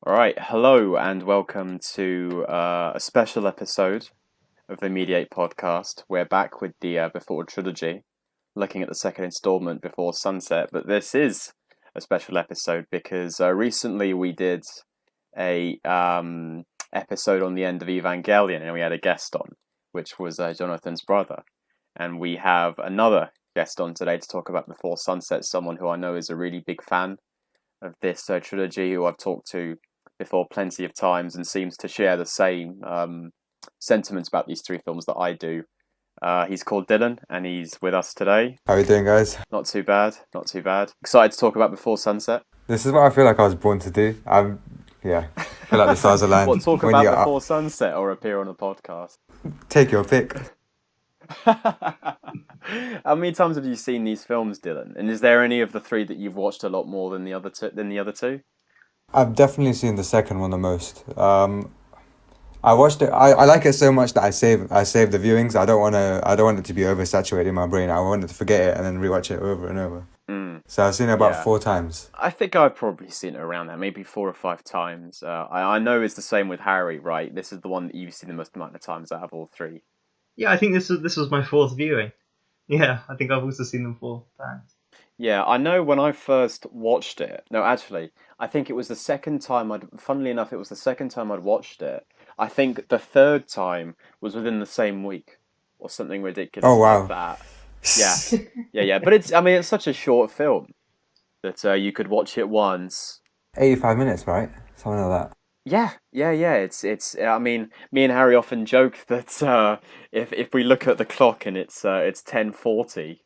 All right, hello and welcome to a special episode of the Mediate podcast. We're back with the Before Trilogy, looking at the second installment, Before Sunset. But this is a special episode because recently we did a episode on the end of Evangelion, and we had a guest on, which was Jonathan's brother, and we have another guest on today to talk about Before Sunset. Someone who I know is a really big fan of this trilogy, who I've talked to before plenty of times and seems to share the same sentiments about these three films that I do. He's called Dylan and he's with us today. How are you doing, guys? Not too bad, not too bad. Excited to talk about Before Sunset. This is what I feel like I was born to do. I feel like the stars aligned. What, talk when about you're Before Sunset or appear on a podcast? Take your pick. How many times have you seen these films, Dylan? And is there any of the three that you've watched a lot more than the other two? I've definitely seen the second one the most. I watched it. I like it so much that I save the viewings. I don't want it to be oversaturated in my brain. I wanted to forget it and then rewatch it over and over. So I've seen it about 4 times. I think I've probably seen it around that, maybe 4 or 5 times. I know it's the same with Harry, right? This is the one that you've seen the most amount of times out of all 3. Yeah, I think this was my 4th viewing. Yeah, I think I've also seen them 4 times. Yeah, I know when I first watched it. No, actually, I think it was the second time funnily enough, it was the second time I'd watched it. I think the third time was within the same week or something ridiculous like that. Yeah. But it's such a short film that you could watch it once. 85 minutes, right? Something like that. Yeah. It's. I mean, me and Harry often joke that if we look at the clock and it's 10:40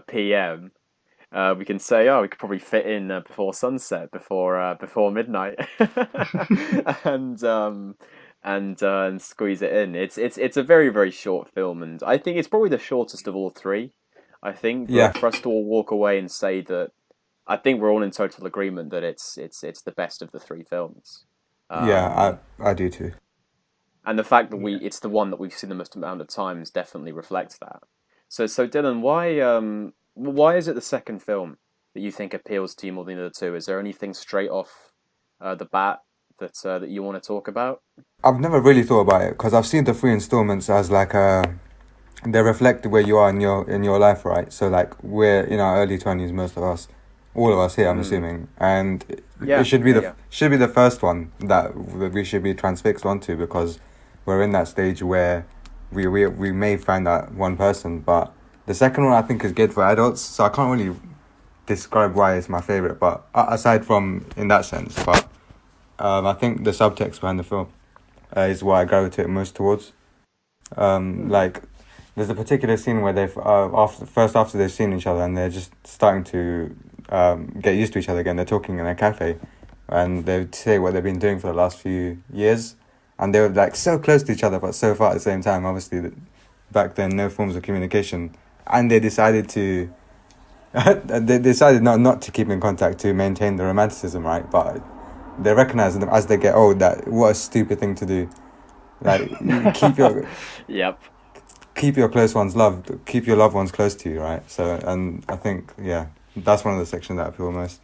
p.m. We can say, we could probably fit in before sunset, before midnight, and squeeze it in. It's a very, very short film, and I think it's probably the shortest of all 3. I think for us to all walk away and say that, I think we're all in total agreement that it's the best of the 3 films. I do too. And the fact that it's the one that we've seen the most amount of times definitely reflects that. So Dylan, why is it the second film that you think appeals to you more than the other 2? Is there anything straight off the bat that you want to talk about? I've never really thought about it because I've seen the 3 installments as like they reflect where you are in your life, right? So like we're in our early 20s, most of us, all of us here, I'm assuming, and it should be the first one that we should be transfixed onto because we're in that stage where we may find that one person, but the second one I think is good for adults, so I can't really describe why it's my favourite, but aside from in that sense, but I think the subtext behind the film is what I gravitate most towards. Like, there's a particular scene where they've after they've seen each other and they're just starting to get used to each other again. They're talking in a cafe, and they say what they've been doing for the last few years, and they were like so close to each other but so far at the same time. Obviously, back then, no forms of communication. And they decided not to keep in contact to maintain the romanticism, right? But they recognize as they get old that what a stupid thing to do. Like keep your keep your close ones loved, keep your loved ones close to you, right? So, and I think that's one of the sections that I feel most.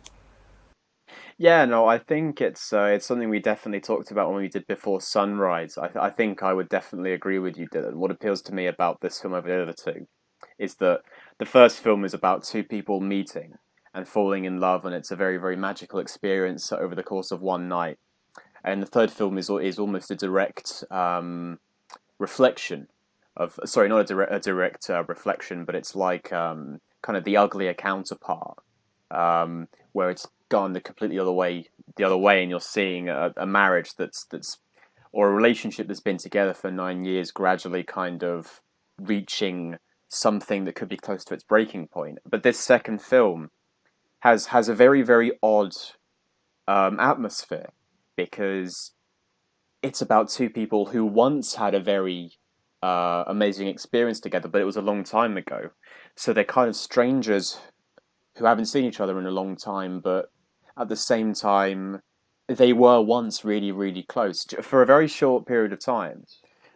Yeah, no, I think it's something we definitely talked about when we did Before Sunrise. I think I would definitely agree with you, Dylan. What appeals to me about this film over the other 2 is that the first film is about 2 people meeting and falling in love, and it's a very, very magical experience over the course of one night. And the third film is almost a direct reflection of, sorry, not a direct reflection, but it's like kind of the uglier counterpart, where it's gone the completely other way, and you're seeing a marriage that's or a relationship that's been together for 9 years gradually kind of reaching something that could be close to its breaking point. But this second film has a very, very odd atmosphere, because it's about 2 people who once had a very amazing experience together, but it was a long time ago. So they're kind of strangers who haven't seen each other in a long time, but at the same time, they were once really, really close for a very short period of time.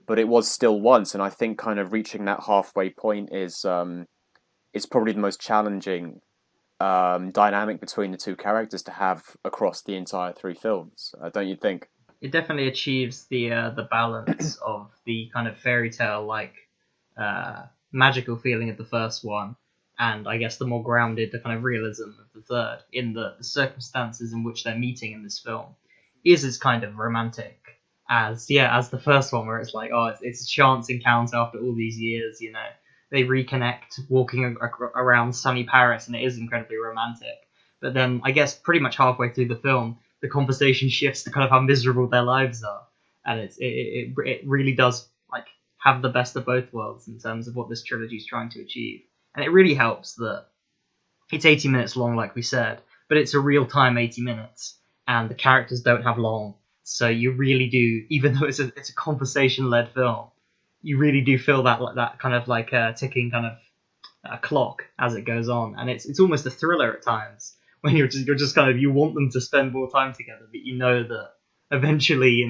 But it was still once, and I think kind of reaching that halfway point is probably the most challenging dynamic between the two characters to have across the entire three films. Don't you think? It definitely achieves the balance of the kind of fairy tale like magical feeling of the first one, and I guess the more grounded, the kind of realism of the third. In the circumstances in which they're meeting in this film is as kind of romantic as the first one, where it's like, oh, it's a chance encounter after all these years. They reconnect walking around sunny Paris, and it is incredibly romantic. But then I guess pretty much halfway through the film, the conversation shifts to kind of how miserable their lives are, and it really does like have the best of both worlds in terms of what this trilogy is trying to achieve. And it really helps that it's 80 minutes long, like we said, but it's a real time 80 minutes, and the characters don't have long. So you really do, even though it's a conversation led film, you really do feel that kind of like a ticking kind of clock as it goes on, and it's almost a thriller at times when you're just kind of, you want them to spend more time together, but you know that eventually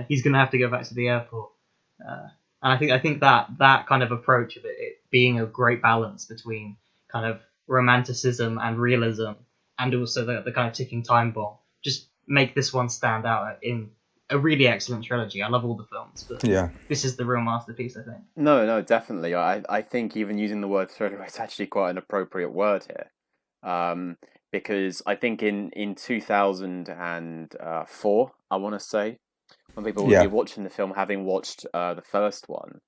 he's gonna have to go back to the airport. And I think that kind of approach of it being a great balance between kind of romanticism and realism, and also the kind of ticking time bomb, just make this one stand out in a really excellent trilogy. I love all the films, but Yeah. this is the real masterpiece, I think. No, no, definitely. I think even using the word thriller is actually quite an appropriate word here. Because I think in 2004, I want to say, when people would be Yeah. watching the film, having watched the first one,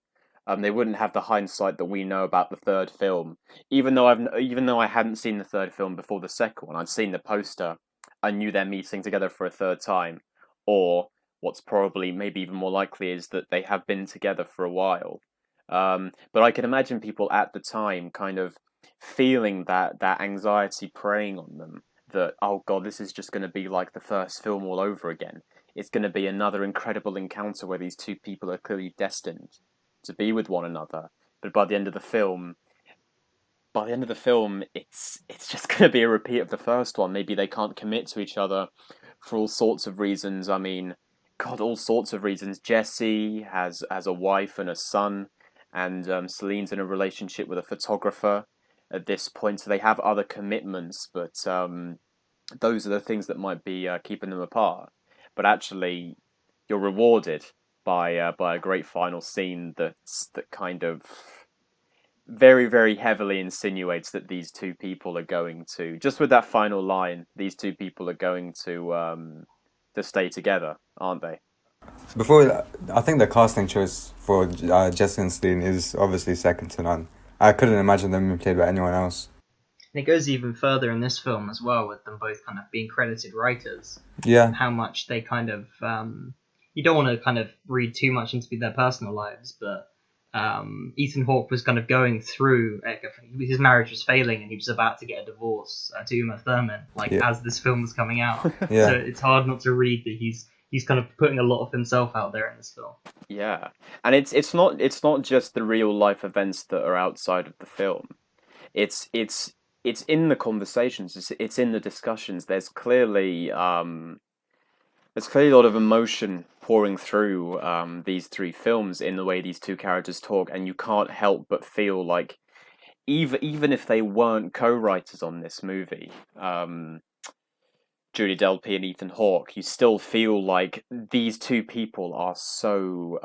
they wouldn't have the hindsight that we know about the third film. Even though I hadn't seen the third film before the second one, I'd seen the poster. I knew they're meeting together for a third time, or what's probably maybe even more likely is that they have been together for a while. But I can imagine people at the time kind of feeling that anxiety preying on them, that, oh god, this is just going to be like the first film all over again. It's going to be another incredible encounter where these two people are clearly destined to be with one another. But by the end of the film, it's just going to be a repeat of the first one. Maybe they can't commit to each other for all sorts of reasons. I mean, God, all sorts of reasons. Jesse has a wife and a son, and Celine's in a relationship with a photographer at this point. So they have other commitments, but those are the things that might be keeping them apart. But actually, you're rewarded by a great final scene that kind of very, very heavily insinuates that these two people are going to, just with that final line, these two people are going to stay together, aren't they? Before, I think the casting choice for Jesse and Celine is obviously second to none. I couldn't imagine them being played by anyone else. And it goes even further in this film as well, with them both kind of being credited writers, Yeah. and how much they kind of you don't want to kind of read too much into their personal lives, but Ethan Hawke was kind of going through his marriage was failing, and he was about to get a divorce to Uma Thurman, like Yeah. as this film was coming out. Yeah. So it's hard not to read that he's kind of putting a lot of himself out there in this film. Yeah, and it's not just the real life events that are outside of the film. It's in the conversations. It's in the discussions. There's clearly a lot of emotion pouring through these three films in the way these two characters talk, and you can't help but feel like even if they weren't co-writers on this movie, Julie Delpy and Ethan Hawke, you still feel like these two people are so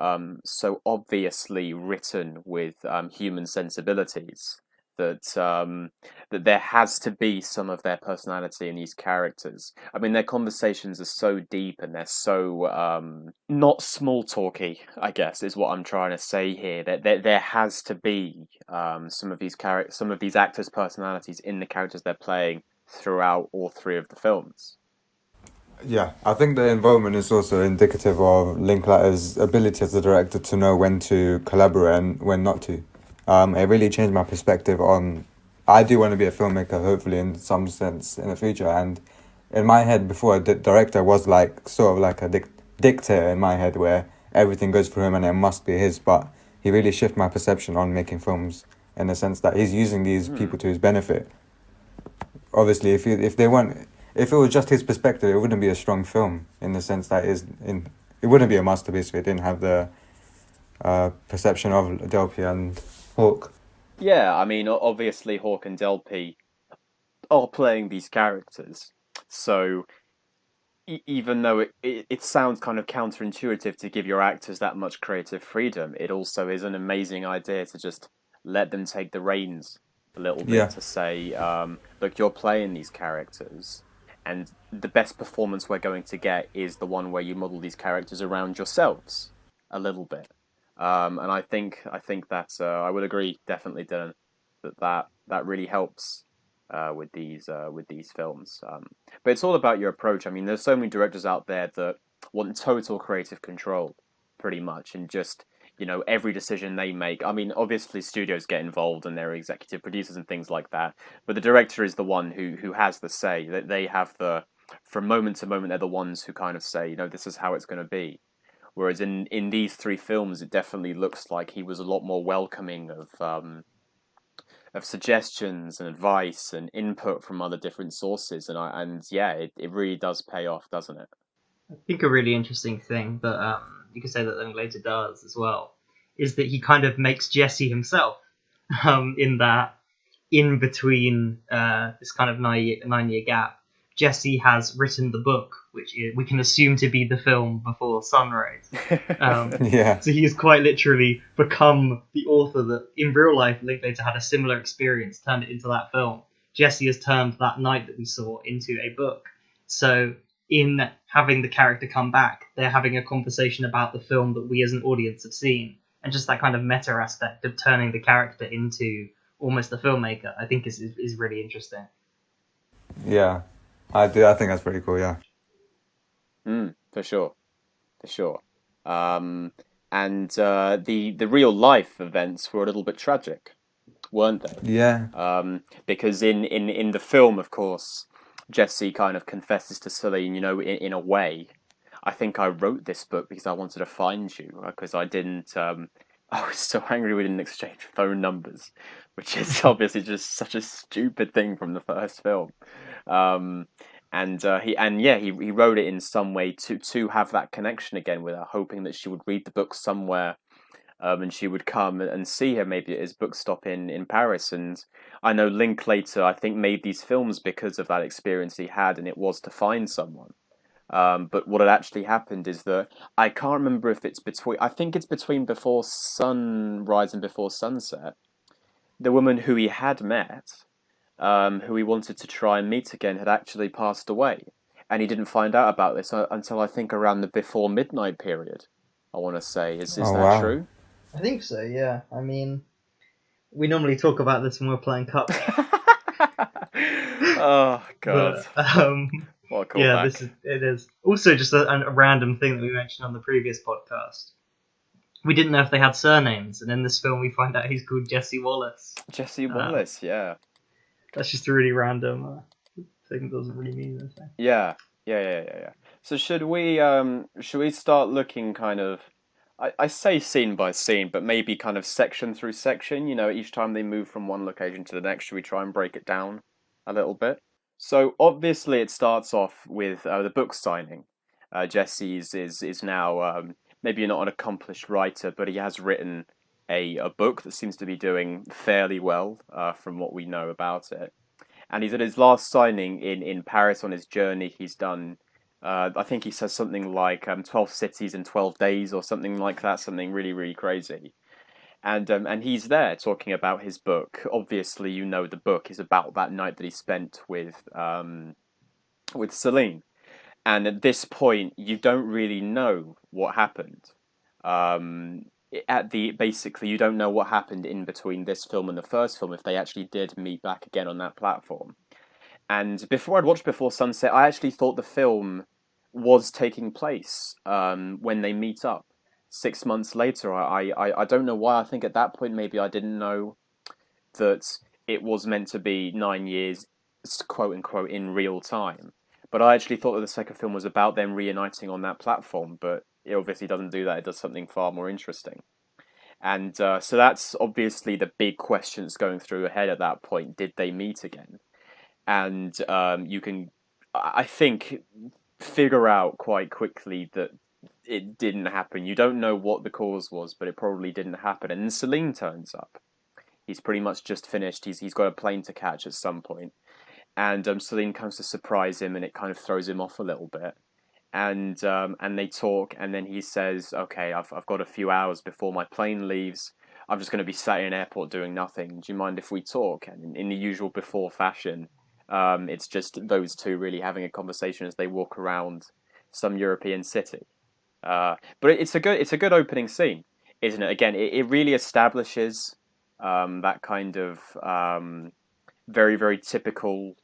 obviously written with human sensibilities that there has to be some of their personality in these characters. I mean, their conversations are so deep and they're so not small talky, I guess, is what I'm trying to say here. That there has to be some of these actors' personalities in the characters they're playing throughout all three of the films. Yeah, I think the involvement is also indicative of Linklater's ability as a director to know when to collaborate and when not to. It really changed my perspective on. I do want to be a filmmaker, hopefully in some sense in the future. And in my head, before the director was like sort of like a dictator in my head, where everything goes through him and it must be his. But he really shifted my perception on making films in the sense that he's using these people to his benefit. Obviously, if it was just his perspective, it wouldn't be a strong film in the sense that it wouldn't be a masterpiece if it didn't have the perception of Delpy and Hawke. Yeah, I mean, obviously Hawke and Delpy are playing these characters. So even though it sounds kind of counterintuitive to give your actors that much creative freedom, it also is an amazing idea to just let them take the reins a little bit Yeah. to say, look, you're playing these characters, and the best performance we're going to get is the one where you model these characters around yourselves a little bit. And I think that I would agree definitely, Dylan, that really helps with these films. But it's all about your approach. I mean, there's so many directors out there that want total creative control, pretty much, and just every decision they make. I mean, obviously studios get involved and they're executive producers and things like that, but the director is the one who has the say. That they have the from moment to moment they're the ones who kind of say, this is how it's going to be. Whereas in these three films, it definitely looks like he was a lot more welcoming of suggestions and advice and input from other different sources, and yeah, it really does pay off, doesn't it? I think a really interesting thing that you could say that Linklater does as well is that he kind of makes Jesse himself, in that in between this kind of 9 year gap, Jesse has written the book, which we can assume to be the film before Sunrise. Yeah. So he has quite literally become the author that in real life Linklater had a similar experience, turned it into that film. Jesse has turned that night that we saw into a book. So in having the character come back, they're having a conversation about the film that we as an audience have seen. And just that kind of meta aspect of turning the character into almost a filmmaker, I think is really interesting. Yeah. I do. I think that's pretty cool. Yeah. For sure, for sure. Um, and the real life events were a little bit tragic, weren't they? Yeah. Because in the film, of course, Jesse kind of confesses to Celine, in a way. I think I wrote this book because I wanted to find you, because I didn't. I was so angry we didn't exchange phone numbers, which is obviously just such a stupid thing from the first film. Um, and he wrote it in some way to have that connection again with her, hoping that she would read the book somewhere, and she would come and see her maybe at his book stop in Paris. And I know Linklater, I think, made these films because of that experience he had, and it was to find someone. But what had actually happened is that I can't remember if it's between. I think it's between Before Sunrise and Before Sunset. The woman who he had met, who he wanted to try and meet again, had actually passed away, and he didn't find out about this until I think around the Before Midnight period. I want to say, is Oh that wow. true? I think so, yeah. I mean, we normally talk about this when we're playing Cup. Oh God, But what a yeah, callback! it is also just a random thing that we mentioned on the previous podcast. We didn't know if they had surnames, and in this film we find out he's called Jesse Wallace. Jesse Uh, Wallace, yeah. that's just a really random thing that doesn't really mean anything. Yeah. So should we start looking kind of I say scene by scene, but maybe kind of section through section, each time they move from one location to the next, should we try and break it down a little bit? So obviously it starts off with the book signing. Jesse is now maybe not an accomplished writer, but he has written a book that seems to be doing fairly well from what we know about it. And he's at his last signing in Paris on his journey. He's done, I think he says something like 12 cities in 12 days or something like that, something really, really crazy. And he's there talking about his book. Obviously, the book is about that night that he spent with Celine. And at this point, you don't really know what happened. At the basically, you don't know what happened in between this film and the first film if they actually did meet back again on that platform. And before I'd watched Before Sunset, I actually thought the film was taking place when they meet up 6 months later. I don't know why. I think at that point maybe I didn't know that it was meant to be 9 years, quote unquote, in real time. But I actually thought that the second film was about them reuniting on that platform. But it obviously doesn't do that. It does something far more interesting. And so that's obviously the big question that's going through your head at that point. Did they meet again? And you can, I think, figure out quite quickly that it didn't happen. You don't know what the cause was, but it probably didn't happen. And then Celine turns up. He's pretty much just finished. He's got a plane to catch at some point, and Celine comes to surprise him, and it kind of throws him off a little bit. And they talk, and then he says, "Okay, I've got a few hours before my plane leaves. I'm just going to be sat in an airport doing nothing. Do you mind if we talk?" And in the usual before fashion, it's just those two really having a conversation as they walk around some European city. But it's a good opening scene, isn't it? Again, it really establishes that kind of very very typical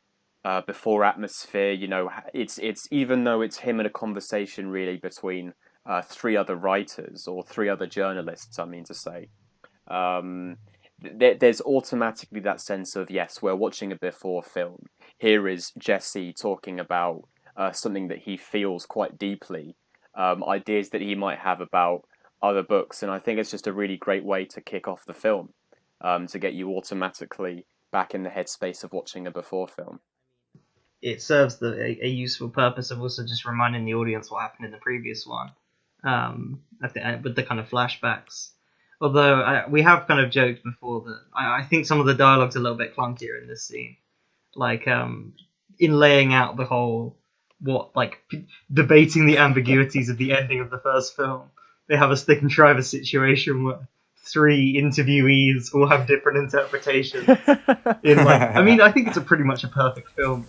before atmosphere. You know, it's even though it's him in a conversation really between three other writers or three other journalists. I mean to say, um, there's automatically that sense of yes, we're watching a before film. Here is Jesse talking about something that he feels quite deeply, ideas that he might have about other books, and I think it's just a really great way to kick off the film, to get you automatically back in the headspace of watching a before film. It serves a useful purpose of also just reminding the audience what happened in the previous one, with the kind of flashbacks. Although we have kind of joked before that I think some of the dialogue's a little bit clunkier in this scene, like in laying out the whole debating the ambiguities of the ending of the first film. They have a stick and shiver situation where three interviewees all have different interpretations. I think it's a pretty much a perfect film.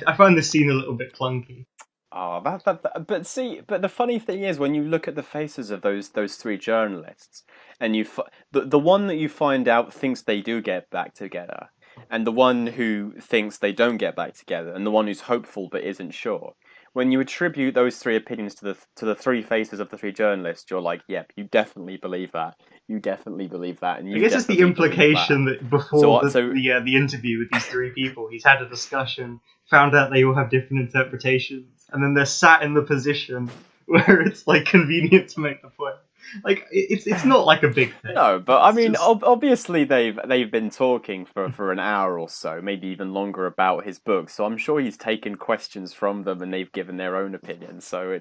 I find this scene a little bit clunky. Oh, but see, but the funny thing is, when you look at the faces of those three journalists, and the one that you find out thinks they do get back together, and the one who thinks they don't get back together, and the one who's hopeful but isn't sure. When you attribute those three opinions to the three faces of the three journalists, you're like, yep, you definitely believe that. You definitely believe that, and I you guess it's the definitely believe that. implication that before So, so the interview with these three people, he's had a discussion, found out they all have different interpretations, and then they're sat in the position where it's like convenient to make the point. Like it's not like a big thing. No, but I It's mean, just obviously they've been talking for an hour or so, maybe even longer about his book. So I'm sure he's taken questions from them, and they've given their own opinions. So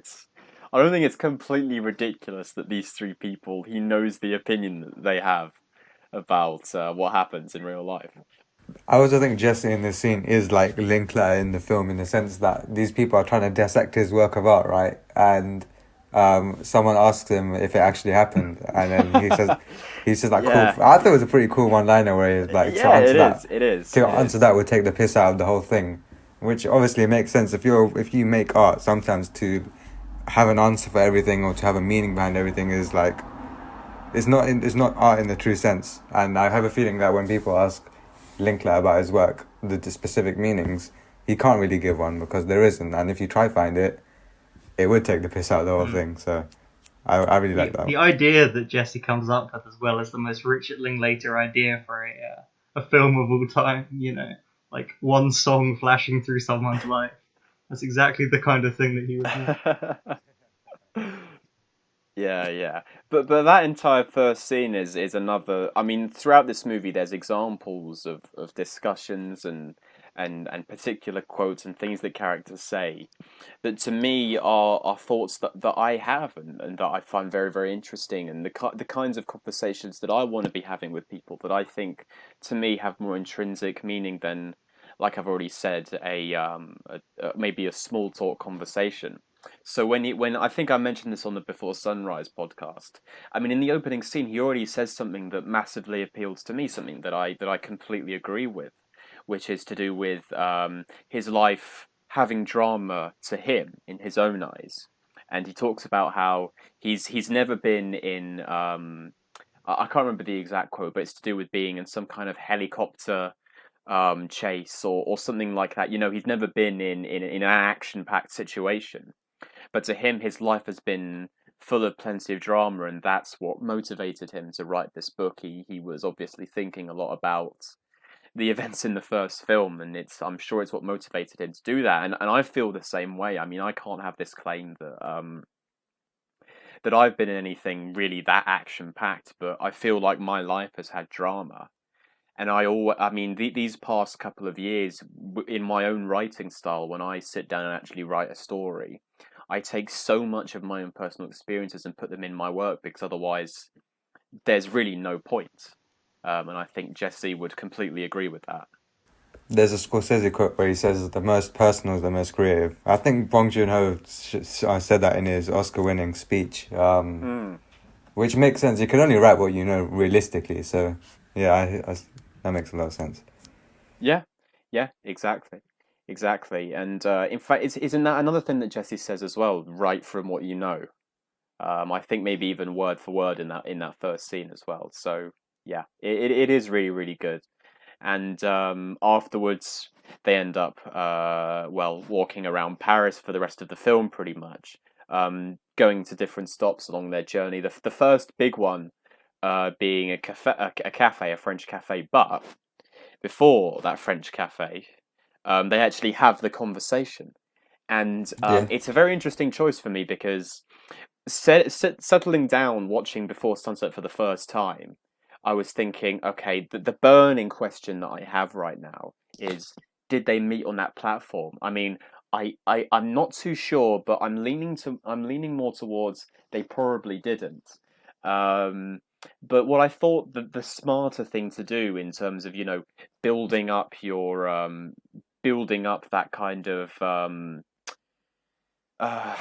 I don't think it's completely ridiculous that these three people, he knows the opinion that they have about what happens in real life. I also think Jesse in this scene is like Linkler in the film in the sense that these people are trying to dissect his work of art, right? And someone asks him if it actually happened, and then he says like Yeah, cool. I thought it was a pretty cool one-liner where he's like yeah, it is, it is, to it answer is. that would take the piss out of the whole thing, which obviously makes sense if you make art sometimes to have an answer for everything or to have a meaning behind everything is like it's not art in the true sense. And I have a feeling that when people ask Linkler about his work, the specific meanings, he can't really give one because there isn't. And if you try find it, it would take the piss out of the whole thing. So I really like that. the idea that Jesse comes up with as well as the most Richard Linklater idea for a film of all time. Like one song flashing through someone's life. That's exactly the kind of thing that he would do. Yeah, yeah. But that entire first scene is another. I mean, throughout this movie, there's examples of discussions and particular quotes and things that characters say that to me are thoughts that I have and that I find very very interesting, and the kinds of conversations that I want to be having with people that I think to me have more intrinsic meaning than, like I've already said, maybe a small talk conversation. So when I think I mentioned this on the Before Sunrise podcast, I mean in the opening scene he already says something that massively appeals to me, something that I completely agree with, which is to do with his life having drama to him in his own eyes, and he talks about how he's never been in I can't remember the exact quote, but it's to do with being in some kind of helicopter chase or something like that. You know, he's never been in an action packed situation, but to him, his life has been full of plenty of drama, and that's what motivated him to write this book. He was obviously thinking a lot about the events in the first film, and I'm sure it's what motivated him to do that. And I feel the same way. I mean, I can't have this claim that I've been in anything really that action packed, but I feel like my life has had drama. And I mean, these past couple of years, in my own writing style, when I sit down and actually write a story, I take so much of my own personal experiences and put them in my work because otherwise, there's really no point. And I think Jesse would completely agree with that. There's a Scorsese quote where he says the most personal is the most creative. I think Bong Joon-ho said that in his Oscar-winning speech, Mm. which makes sense. You can only write what you know realistically. So, yeah, that makes a lot of sense. Yeah, yeah, exactly, exactly. And in fact, isn't that another thing that Jesse says as well? Write from what you know. I think maybe even word for word in that first scene as well. So yeah, it is really really good. And afterwards, they end up well walking around Paris for the rest of the film, pretty much, going to different stops along their journey. The first big one being a cafe, a French cafe, but before that French cafe, they actually have the conversation. And Yeah, it's a very interesting choice for me because settling down watching Before Sunset for the first time, I was thinking, okay, the burning question that I have right now is, did they meet on that platform? I mean, I'm not too sure, but I'm leaning more towards they probably didn't. Um, but what I thought the smarter thing to do in terms of, building up your building up that kind of uh,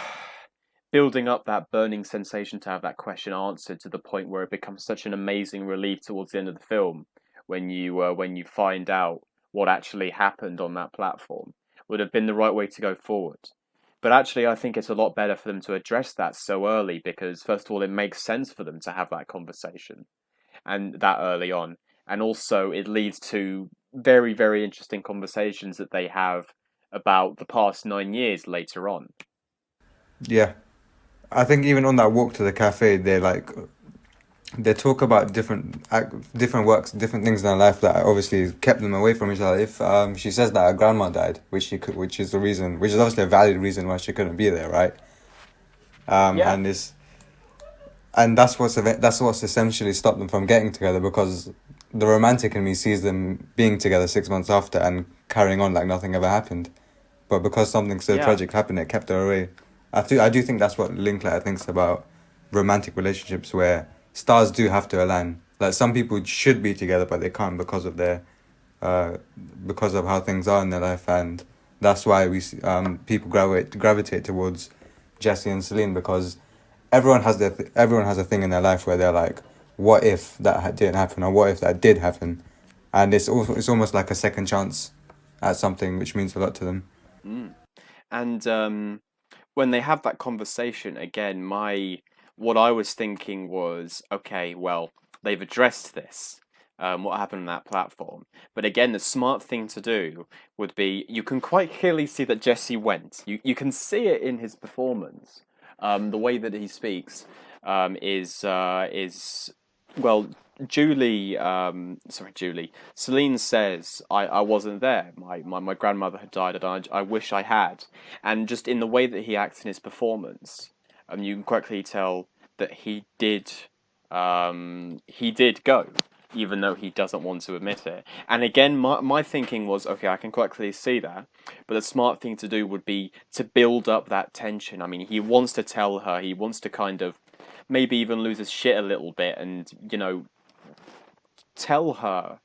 building up that burning sensation to have that question answered to the point where it becomes such an amazing relief towards the end of the film when you find out what actually happened on that platform would have been the right way to go forward. But actually, I think it's a lot better for them to address that so early because, first of all, it makes sense for them to have that conversation and that early on. And also, it leads to very, very interesting conversations that they have about the past 9 years later on. yeah. I think even on that walk to the cafe, they talk about different works, different things in her life that obviously kept them away from each other. If she says that her grandma died, which is the reason, which is obviously a valid reason why she couldn't be there, right? Um, Yeah, and this and that's what's essentially stopped them from getting together because the romantic in me sees them being together 6 months after and carrying on like nothing ever happened. But because something so yeah. tragic happened, it kept her away. I do think that's what Linklater thinks about romantic relationships, where stars do have to align. Like some people should be together, but they can't uh, because of how things are in their life, and that's why people gravitate towards Jesse and Celine because everyone has a thing in their life where they're like, what if that didn't happen, or what if that did happen, and it's almost like a second chance at something, which means a lot to them. Mm. And when they have that conversation again, my what I was thinking was, okay, well, they've addressed this, what happened on that platform. But again, the smart thing to do would be you can quite clearly see that Jesse went. You can see it in his performance. The way that he speaks is well, Julie, Celine says, I wasn't there. My grandmother had died, and I wish I had. And just in the way that he acts in his performance, you can quickly tell that he did go, even though he doesn't want to admit it. And again, my thinking was, okay, I can quite clearly see that, but the smart thing to do would be to build up that tension. I mean, he wants to tell her, he wants to kind of maybe even lose his shit a little bit, and tell her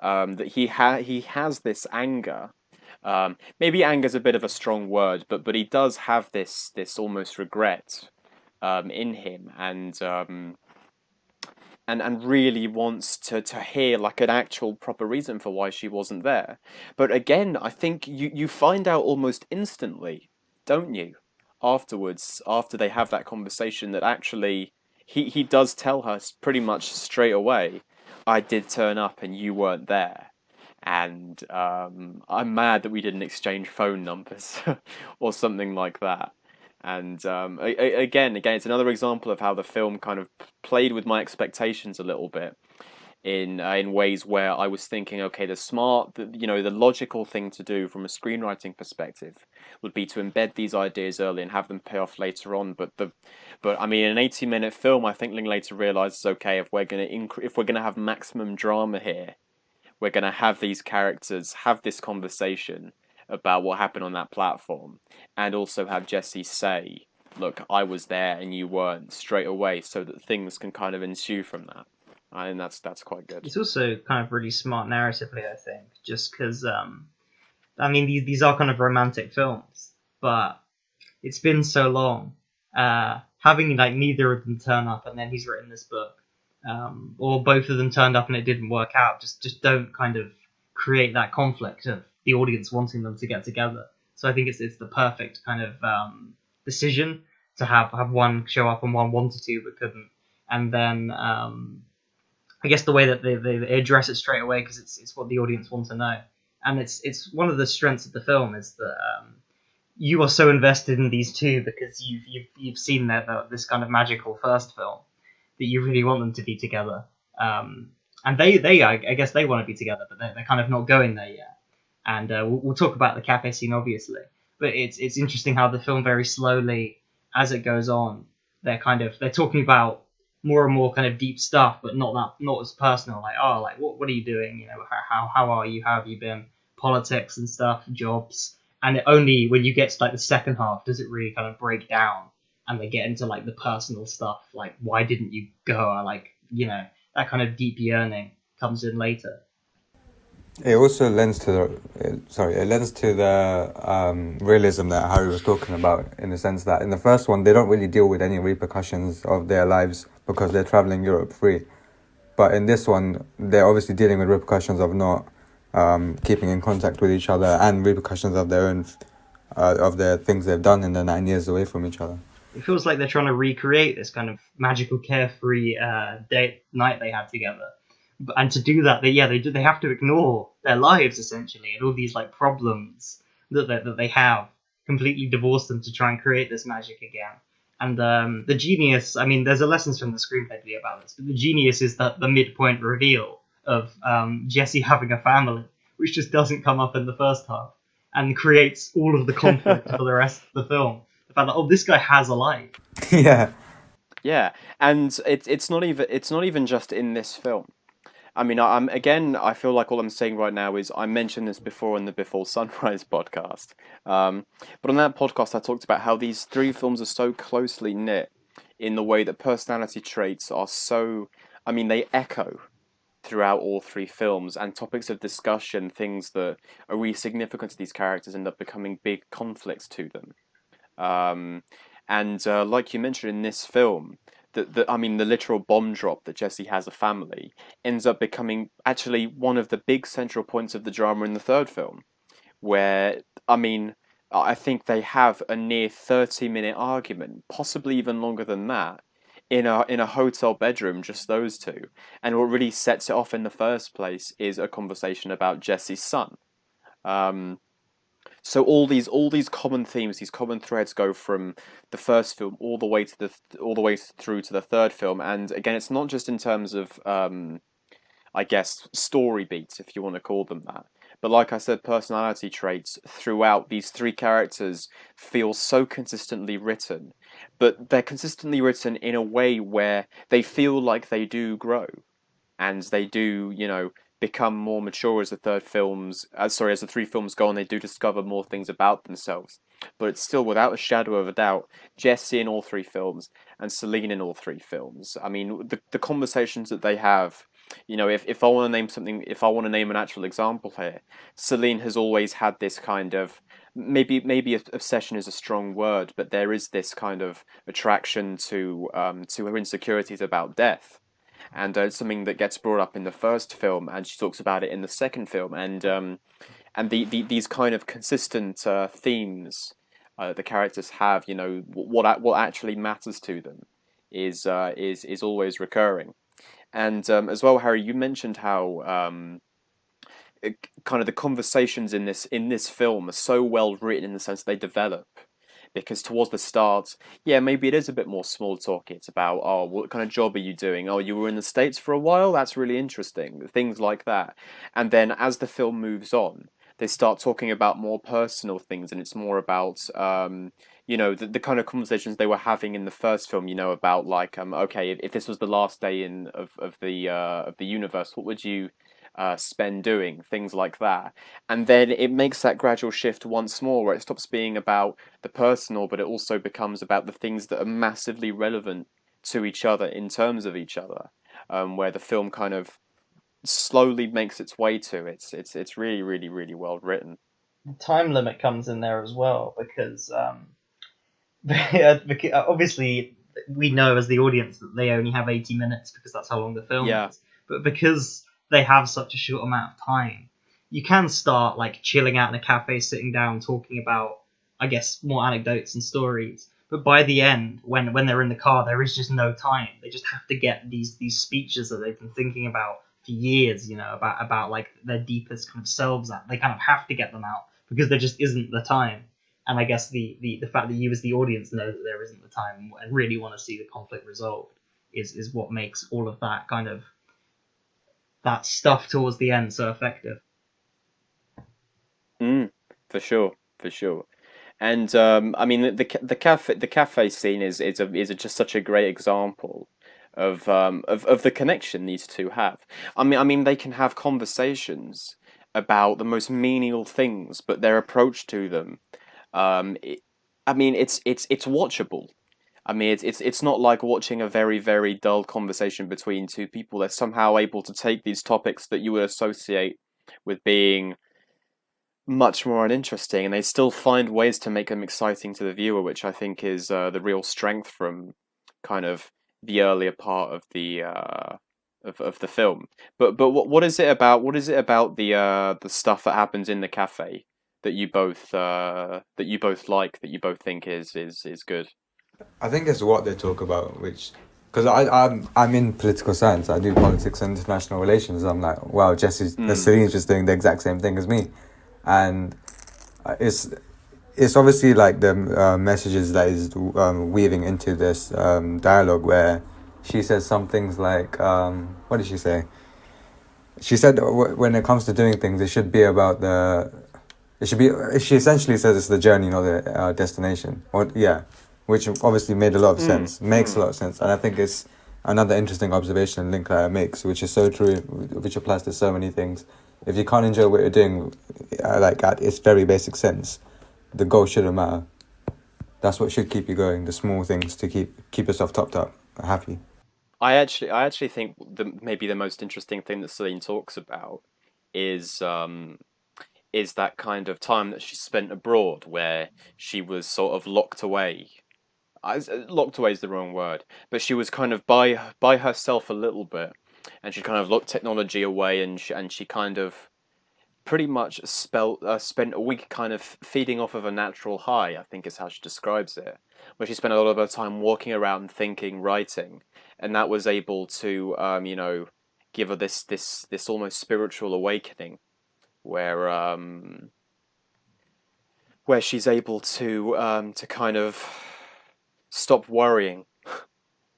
that he has this anger. Maybe anger is a bit of a strong word, but he does have this almost regret in him, and really wants to hear like an actual proper reason for why she wasn't there. But again, I think you find out almost instantly, don't you? Afterwards, after they have that conversation, that actually he does tell her pretty much straight away, I did turn up and you weren't there. And I'm mad that we didn't exchange phone numbers or something like that. And again, it's another example of how the film kind of played with my expectations a little bit in ways where I was thinking, okay, the logical thing to do from a screenwriting perspective would be to embed these ideas early and have them pay off later on. But I mean, an 80-minute film, I think Linklater realizes, okay, if we're gonna have maximum drama here, we're going to have these characters have this conversation about what happened on that platform, and also have Jesse say, "Look, I was there and you weren't," straight away, so that things can kind of ensue from that. I think that's quite good. It's also kind of really smart narratively, I think, just because I mean these are kind of romantic films, but it's been so long. Having like neither of them turn up and then he's written this book, or both of them turned up and it didn't work out, just don't kind of create that conflict of the audience wanting them to get together. So I think it's the perfect kind of decision to have one show up and one wanted to but couldn't, and then I guess the way that they address it straight away because it's what the audience want to know, and it's one of the strengths of the film is that you are so invested in these two because you've seen this kind of magical first film that you really want them to be together. And they I guess they want to be together, but they're kind of not going there yet. And we'll talk about the cafe scene obviously, but it's interesting how the film very slowly, as it goes on, they're talking about more and more kind of deep stuff, but not as personal. Like, oh, like what are you doing? You know, how are you? How have you been? Politics and stuff, jobs. And only when you get to like the second half does it really kind of break down, and they get into like the personal stuff, like why didn't you go? Or, like, you know, that kind of deep yearning comes in later. It also lends to it lends to the realism that Harry was talking about, in the sense that in the first one they don't really deal with any repercussions of their lives because they're traveling Europe free. But in this one, they're obviously dealing with repercussions of not keeping in contact with each other, and repercussions of their own of the things they've done in the 9 years away from each other. It feels like they're trying to recreate this kind of magical, carefree date night they had together. And to do that, they have to ignore their lives essentially and all these like problems that they have, completely divorce them to try and create this magic again. And the genius, I mean, there's a lessons from the screenplay video about this, but the genius is that the midpoint reveal of Jesse having a family, which just doesn't come up in the first half, and creates all of the conflict for the rest of the film. The fact that, oh, this guy has a life. Yeah. Yeah, and it's not even just in this film. I mean, I'm again. I feel like all I'm saying right now is I mentioned this before in the Before Sunrise podcast. But on that podcast, I talked about how these three films are so closely knit in the way that personality traits are so. I mean, they echo throughout all three films, and topics of discussion, things that are really significant to these characters, end up becoming big conflicts to them. Um, and like you mentioned in this film, I mean, the literal bomb drop that Jesse has a family ends up becoming actually one of the big central points of the drama in the third film, where, I mean, I think they have a near 30-minute argument, possibly even longer than that, in a hotel bedroom, just those two. And what really sets it off in the first place is a conversation about Jesse's son. Um, so all these common themes, these common threads go from the first film all the way to all the way through to the third film. And again, it's not just in terms of I guess story beats, if you want to call them that. But like I said, personality traits throughout these three characters feel so consistently written, but they're consistently written in a way where they feel like they do grow, and they do, you know, become more mature as the as the three films go on. They do discover more things about themselves, but it's still, without a shadow of a doubt, Jesse in all three films and Celine in all three films. I mean, the conversations that they have. You know, if I want to name something, if I want to name an actual example here, Celine has always had this kind of, maybe obsession is a strong word, but there is this kind of attraction to her insecurities about death, and it's something that gets brought up in the first film, and she talks about it in the second film, and these kind of consistent themes the characters have, you know, what actually matters to them is always recurring. And as well, Harry, you mentioned how kind of the conversations in this film are so well written in the sense they develop. Because towards the start, yeah, maybe it is a bit more small talk. It's about, oh, what kind of job are you doing? Oh, you were in the States for a while? That's really interesting. Things like that. And then as the film moves on, they start talking about more personal things, and it's more about, you know, the kind of conversations they were having in the first film, you know, about like, okay, if this was the last day of the universe, what would you spend doing? Things like that. And then it makes that gradual shift once more, where it stops being about the personal, but it also becomes about the things that are massively relevant to each other in terms of each other. where the film kind of slowly makes its way to. It's really really really well written. Time limit comes in there as well because obviously we know as the audience that they only have 80 minutes because that's how long the film Yeah. is. But because they have such a short amount of time, you can start like chilling out in a cafe, sitting down, talking about, I guess, more anecdotes and stories. But by the end, when they're in the car, there is just no time. They just have to get these speeches that they've been thinking about for years, about like their deepest kind of selves. That they kind of have to get them out because there just isn't the time. And I guess the fact that you as the audience know that there isn't the time and really want to see the conflict resolved is what makes all of that kind of that stuff towards the end so effective. Mm, for sure, for sure. And I mean the cafe scene is just such a great example of the connection these two have. I mean they can have conversations about the most menial things, but their approach to them, it, I mean it's watchable. I mean it's not like watching a very very dull conversation between two people. They're somehow able to take these topics that you would associate with being much more uninteresting, and they still find ways to make them exciting to the viewer, which I think is the real strength from kind of the earlier part of the film. But what is it about the stuff that happens in the cafe that you both like, that you both think is good? I think it's what they talk about, which because I'm in political science. I do politics and international relations. I'm like, wow, Mm, Celine's just doing the exact same thing as me, and it's obviously like the messages that is weaving into this dialogue where she says some things like what did she say? She said when it comes to doing things, it should be about the. It should be. She essentially says it's the journey, not the destination. Or yeah, which obviously made a lot of sense. Makes a mm. lot of sense, and I think it's another interesting observation Linklater makes, which is so true, which applies to so many things. If you can't enjoy what you're doing, like at its very basic sense, the goal shouldn't matter. That's what should keep you going. The small things to keep yourself topped up, happy. I actually think maybe the most interesting thing that Celine talks about is is that kind of time that she spent abroad, where she was sort of locked away. Locked away is the wrong word, but she was kind of by herself a little bit, and she kind of locked technology away, and she kind of pretty much spent a week kind of feeding off of a natural high, I think is how she describes it, where she spent a lot of her time walking around, thinking, writing, and that was able to, give her this almost spiritual awakening, where where she's able to kind of stop worrying.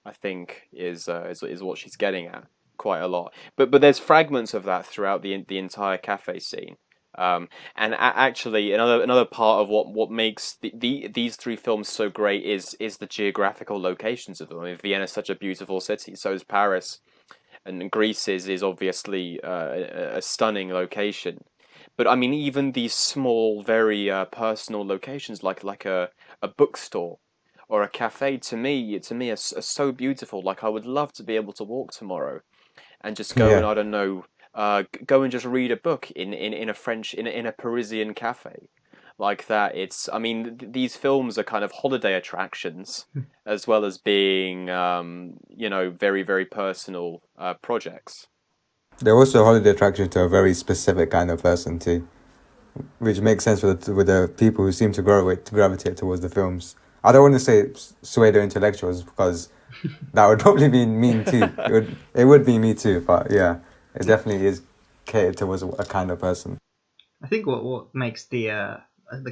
I think is what she's getting at quite a lot. But there's fragments of that throughout the entire cafe scene. And actually, another part of what makes these three films so great is the geographical locations of them. I mean, Vienna is such a beautiful city. So is Paris, and Greece is obviously a stunning location. But I mean, even these small, very personal locations, like a bookstore or a cafe, to me are so beautiful. Like I would love to be able to walk tomorrow and just go and Yeah. I don't know, go and just read a book in a French in a Parisian cafe like that. It's I mean these films are kind of holiday attractions as well as being very very personal projects. They're also a holiday attraction to a very specific kind of person too, which makes sense with the people who seem to gravitate towards the films. I don't want to say pseudo intellectuals because that would probably be mean too. It would be me too, but yeah, it definitely is catered towards a kind of person. I think what makes the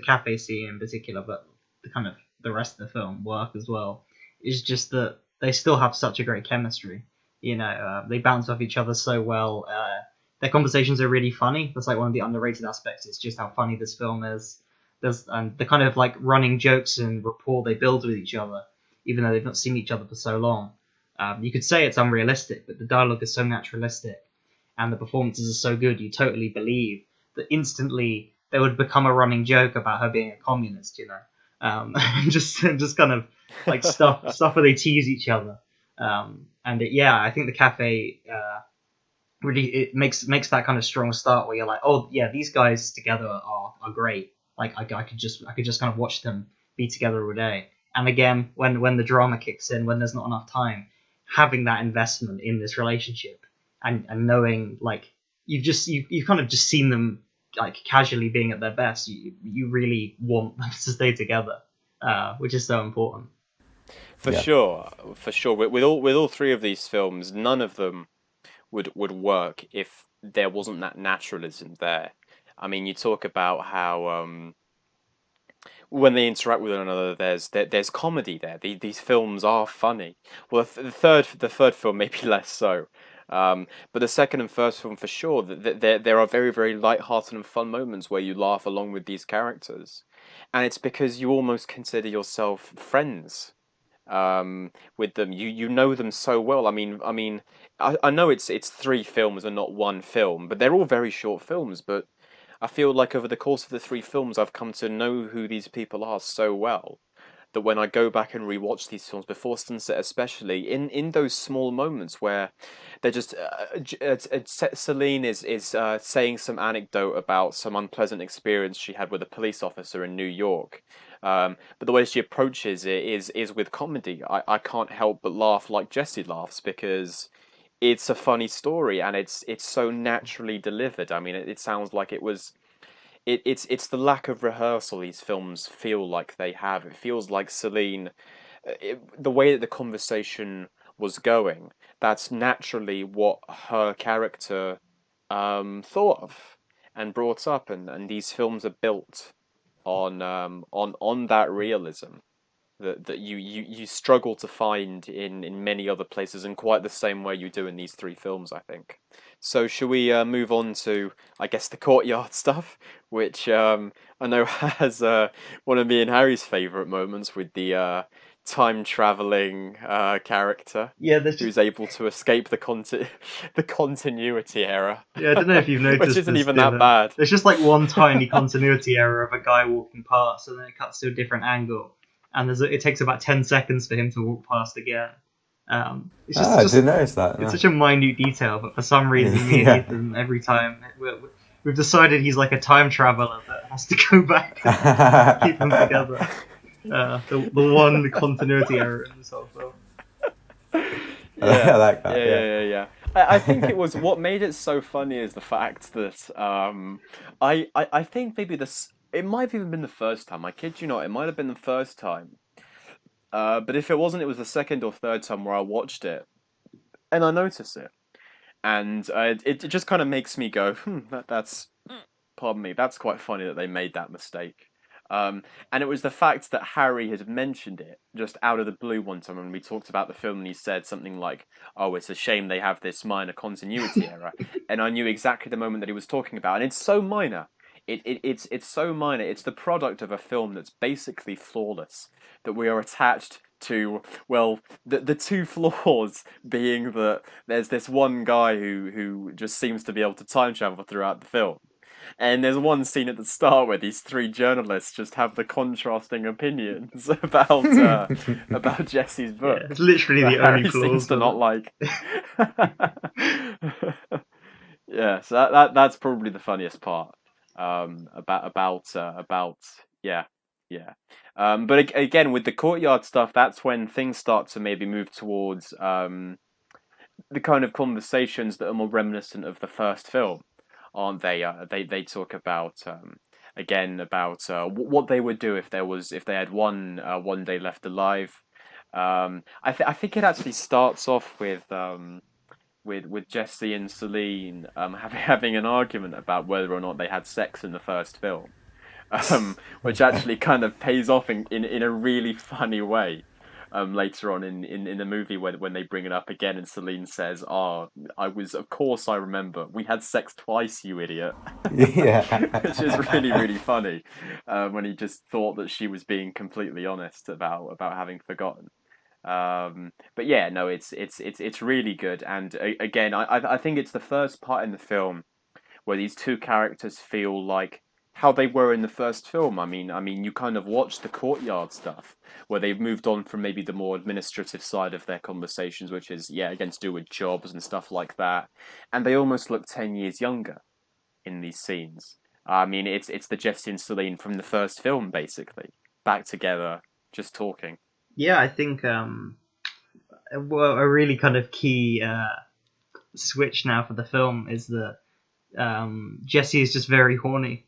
cafe scene in particular, but the kind of the rest of the film work as well, is just that they still have such a great chemistry. They bounce off each other so well. Their conversations are really funny. That's like one of the underrated aspects. It's just how funny this film is. There's the kind of like running jokes and rapport they build with each other, even though they've not seen each other for so long. You could say it's unrealistic, but the dialogue is so naturalistic, and the performances are so good. You totally believe that instantly there would become a running joke about her being a communist. And just kind of like stuff where they tease each other. Yeah, I think the cafe really it makes that kind of strong start where you're like, oh yeah, these guys together are great. Like I could just kind of watch them be together all day. And again, when the drama kicks in, when there's not enough time, having that investment in this relationship and knowing like you've kind of just seen them like casually being at their best, you really want them to stay together, which is so important. For Yeah. sure, for sure. With all three of these films, none of them would work if there wasn't that naturalism there. I mean, you talk about how when they interact with one another, there's comedy there. These films are funny. Well, the third film maybe less so, but the second and first film for sure. There are very very light-hearted and fun moments where you laugh along with these characters, and it's because you almost consider yourself friends with them. You know them so well. I know it's three films and not one film, but they're all very short films. But I feel like over the course of the three films, I've come to know who these people are so well that when I go back and rewatch these films before sunset, especially in those small moments where they're just Celine is saying some anecdote about some unpleasant experience she had with a police officer in New York. But the way she approaches it is with comedy. I can't help but laugh like Jesse laughs because it's a funny story and it's so naturally delivered. I mean, it sounds like it was it's the lack of rehearsal these films feel like they have. It feels like Celine, the way that the conversation was going, that's naturally what her character thought of and brought up, and these films are built on that realism that you struggle to find in many other places in quite the same way you do in these three films, I think. So should we move on to, I guess, the courtyard stuff, which I know has one of me and Harry's favourite moments with the time traveling character Yeah, there's just who's able to escape the continuity error, Yeah, I don't know if you've which noticed isn't this, even that Dylan. bad. There's just like one tiny continuity error of a guy walking past, and then it cuts to a different angle, and it takes about 10 seconds for him to walk past again. Ah, I didn't notice that. It's No. such a minute detail, but for some reason, me and Yeah. Ethan every time we've decided he's like a time traveler that has to go back and keep them together. The one continuity error in this whole film. I Yeah, like that. yeah, Yeah. yeah, yeah, yeah. I think it was what made it so funny is the fact that I think maybe this it might have even been the first time. I kid you not, it might have been the first time. But if it wasn't, it was the second or third time where I watched it and I noticed it, and it just kind of makes me go, that's pardon me, that's quite funny that they made that mistake. And it was the fact that Harry had mentioned it just out of the blue one time when we talked about the film, and he said something like, "Oh, it's a shame they have this minor continuity error," and I knew exactly the moment that he was talking about, and it's so minor. It's so minor. It's the product of a film that's basically flawless. That we are attached to. Well, the two flaws being that there's this one guy who just seems to be able to time travel throughout the film, and there's one scene at the start where these three journalists just have the contrasting opinions about Jesse's Yeah, it's book literally that the only Harry seems flaws to of not it. like. Yeah, so that's probably the funniest part about yeah, yeah. But again, with the courtyard stuff, that's when things start to maybe move towards the kind of conversations that are more reminiscent of the first film, aren't they? They talk about again about what they would do if they had one day left alive. I think it actually starts off with Jesse and Celine having an argument about whether or not they had sex in the first film, which actually kind of pays off in a really funny way. Later on in the movie when they bring it up again and Celine says, "Oh, of course I remember. We had sex twice, you idiot," which is Yeah. really really funny. When he just thought that she was being completely honest about having forgotten. But yeah, no, it's really good. And again, I think it's the first part in the film where these two characters feel like how they were in the first film. I mean, you kind of watch the courtyard stuff where they've moved on from maybe the more administrative side of their conversations, which is yeah, again to do with jobs and stuff like that, and they almost look 10 years younger in these scenes. I mean, it's the Jesse and Celine from the first film, basically, back together, just talking. Yeah, I think well, a really kind of key switch now for the film is that Jesse is just very horny.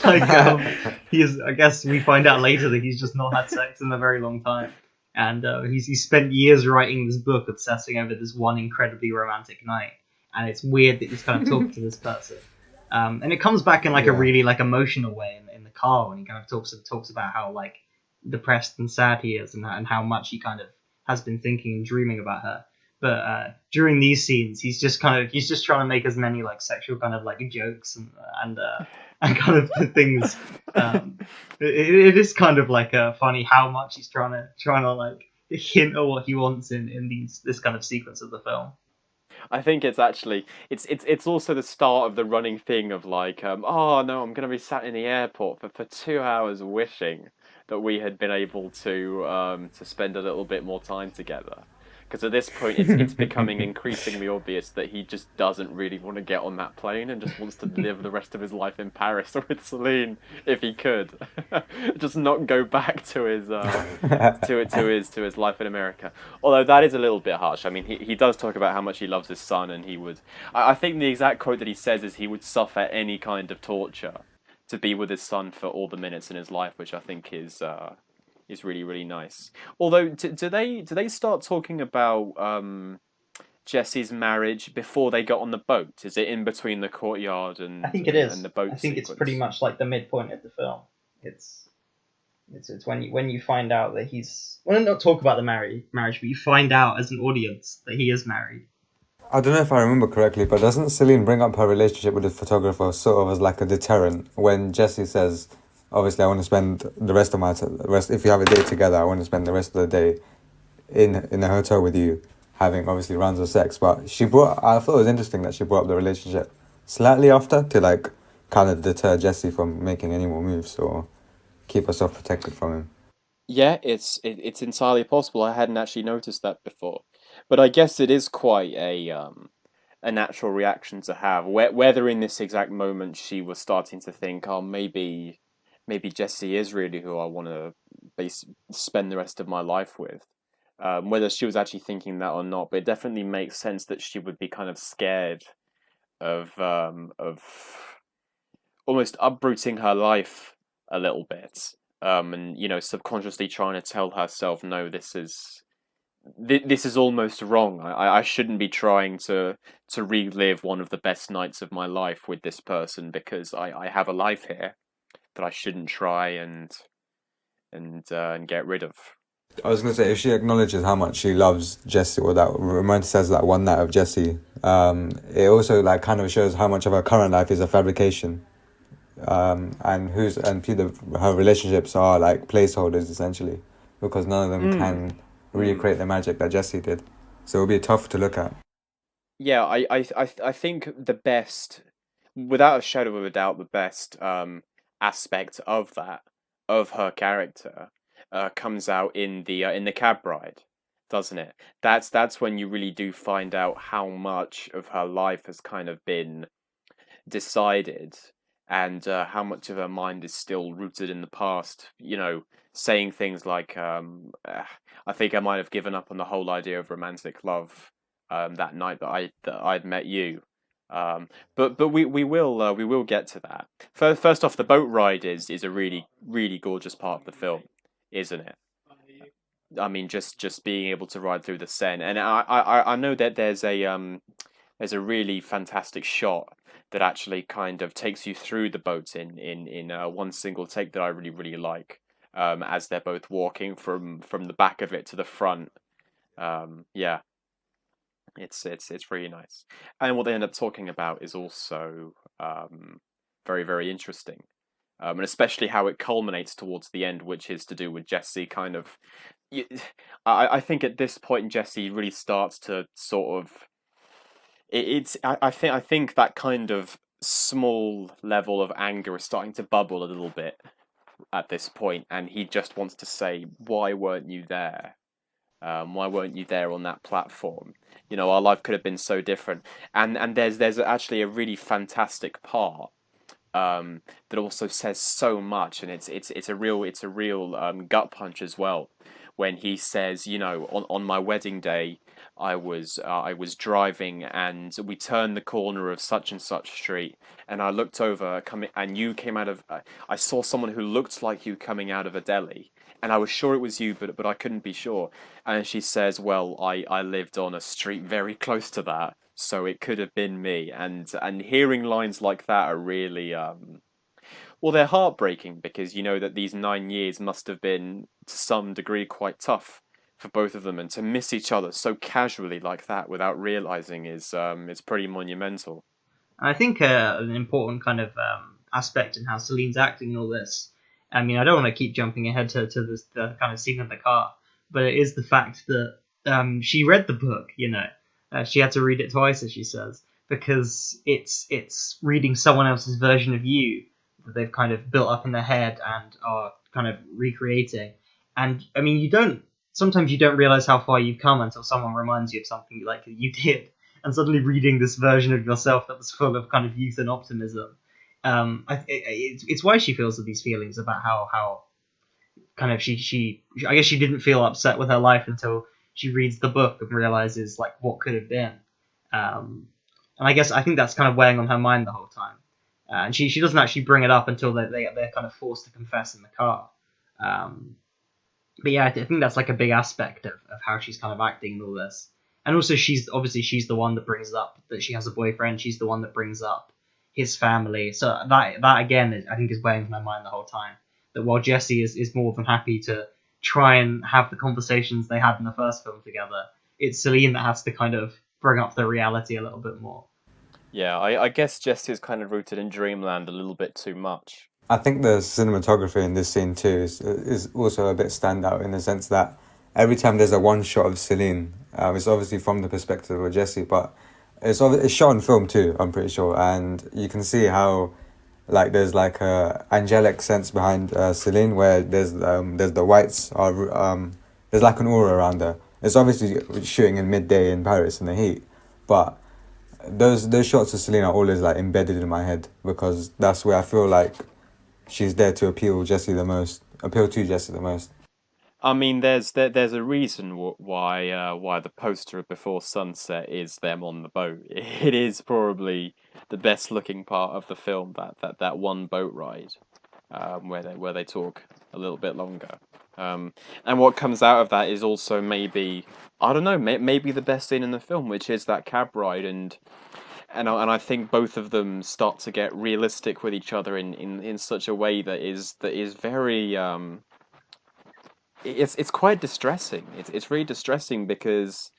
Like he's, I guess we find out later that he's just not had sex in a very long time, and he's spent years writing this book, obsessing over this one incredibly romantic night, and it's weird that he's kind of talking to this person. And it comes back in like a Yeah. really like emotional way in the car when he kind of talks about how like depressed and sad he is, and how much he kind of has been thinking and dreaming about her. But during these scenes, he's just trying to make as many like sexual kind of like jokes and and kind of things. It is kind of like funny how much he's trying to like hint at what he wants in these this kind of sequence of the film. I think it's actually it's also the start of the running thing of like oh no, I'm gonna be sat in the airport for 2 hours wishing that we had been able to spend a little bit more time together. Because at this point, it's becoming increasingly obvious that he just doesn't really want to get on that plane and just wants to live the rest of his life in Paris with Celine if he could, just not go back to his to his life in America. Although that is a little bit harsh. I mean, he does talk about how much he loves his son, and he would. I think the exact quote that he says is he would suffer any kind of torture to be with his son for all the minutes in his life, which I think is really really nice. Although, do they start talking about Jesse's marriage before they got on the boat? Is it in between the courtyard I and think it and is. the I boat think it's pretty sequence? much like the midpoint of the film. It's it's when you find out that he's, well, not talk about the marriage, but you find out as an audience that he is married. I don't know if I remember correctly, but doesn't Celine bring up her relationship with the photographer sort of as like a deterrent when Jesse says, "Obviously, I want to spend the rest of my rest. If you have a day together, I want to spend the rest of the day in a hotel with you, having obviously rounds of sex." But I thought it was interesting that she brought up the relationship slightly after to like kind of deter Jesse from making any more moves or keep herself protected from him. Yeah, it's entirely possible. I hadn't actually noticed that before, but I guess it is quite a natural reaction to have. Whether in this exact moment she was starting to think, oh, maybe Jesse is really who I want to spend the rest of my life with. Whether she was actually thinking that or not, but it definitely makes sense that she would be kind of scared of almost uprooting her life a little bit, and subconsciously trying to tell herself, no, this is almost wrong. I shouldn't be trying to relive one of the best nights of my life with this person because I have a life here that I shouldn't try and get rid of. I was gonna say if she acknowledges how much she loves Jesse, or that romanticizes that one night of Jesse, it also like kind of shows how much of her current life is a fabrication, her relationships are like placeholders essentially, because none of them Mm. can Mm. recreate the magic that Jesse did. So it'll be tough to look at. Yeah, I think the best, without a shadow of a doubt, the best aspect of that of her character comes out in the cab ride, doesn't it? That's when you really do find out how much of her life has kind of been decided, and how much of her mind is still rooted in the past. Saying things like, "I think I might have given up on the whole idea of romantic love that night that I'd met you." But we will get to that. First off, the boat ride is a really really gorgeous part of the film, isn't it? I mean, just being able to ride through the Seine, and I know that there's a really fantastic shot that actually kind of takes you through the boat in one single take that I really really like. As they're both walking from the back of it to the front. Yeah, it's really nice. And what they end up talking about is also very very interesting. And especially how it culminates towards the end, which is to do with Jesse kind of. I think at this point Jesse really starts to sort of it's I think that kind of small level of anger is starting to bubble a little bit at this point, and he just wants to say, "Why weren't you there? Why weren't you there on that platform? You know, our life could have been so different." And there's actually a really fantastic part that also says so much, and it's a real gut punch as well. When he says, you know, on my wedding day, I was driving and we turned the corner of such and such street, and I looked over coming, and you came out of. I saw someone who looked like you coming out of a deli, and I was sure it was you, but I couldn't be sure. And she says, "Well, I lived on a street very close to that, so it could have been me." And hearing lines like that are really well, they're heartbreaking because you know that these 9 years must have been to some degree quite tough for both of them, and to miss each other so casually like that without realizing is pretty monumental. And I think an important kind of aspect in how Celine's acting in all this. I mean, I don't want to keep jumping ahead to this the kind of scene in the car, but it is the fact that she read the book. You know, she had to read it twice, as she says, because it's reading someone else's version of you that they've kind of built up in their head and are kind of recreating. And I mean, sometimes you don't realize how far you've come until someone reminds you of something like you did, and suddenly reading this version of yourself that was full of kind of youth and optimism. It's why she feels these feelings about how kind of I guess she didn't feel upset with her life until she reads the book and realizes like what could have been. Um, and I think that's kind of weighing on her mind the whole time. And she doesn't actually bring it up until they're kind of forced to confess in the car. Um, but yeah, I think that's like a big aspect of how she's kind of acting in all this. And also, she's the one that brings up that she has a boyfriend. She's the one that brings up his family. So that again, I think, is weighing on my mind the whole time. That while Jesse is more than happy to try and have the conversations they had in the first film together, it's Celine that has to kind of bring up the reality a little bit more. Yeah, I guess Jess is kind of rooted in dreamland a little bit too much. I think the cinematography in this scene too is also a bit standout in the sense that every time there's a one shot of Celine, it's obviously from the perspective of Jesse, but it's shot on film too. I'm pretty sure, and you can see how like there's like a angelic sense behind Celine, where there's the whites are there's like an aura around her. It's obviously shooting in midday in Paris in the heat, but those shots of Celine are always like embedded in my head because that's where I feel like she's there to appeal to Jesse the most. I mean, there's a reason why the poster of Before Sunset is them on the boat. It is probably the best looking part of the film, that one boat ride, where they talk a little bit longer. And what comes out of that is also maybe, I don't know, maybe the best scene in the film, which is that cab ride. And I think both of them start to get realistic with each other in such a way that is very it's quite distressing. It's really distressing because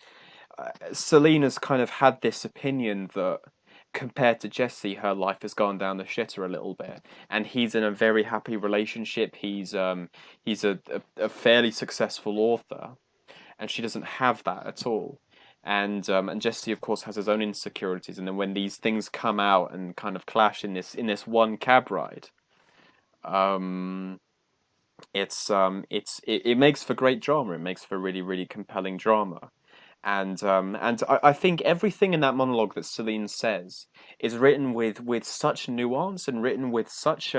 Selena's kind of had this opinion that compared to Jesse, her life has gone down the shitter a little bit, and he's in a very happy relationship. He's a fairly successful author, and she doesn't have that at all. And Jesse, of course, has his own insecurities. And then when these things come out and kind of clash in this one cab ride, um, it makes for great drama. It makes for really really compelling drama. And I think everything in that monologue that Celine says is written with such nuance, and written with such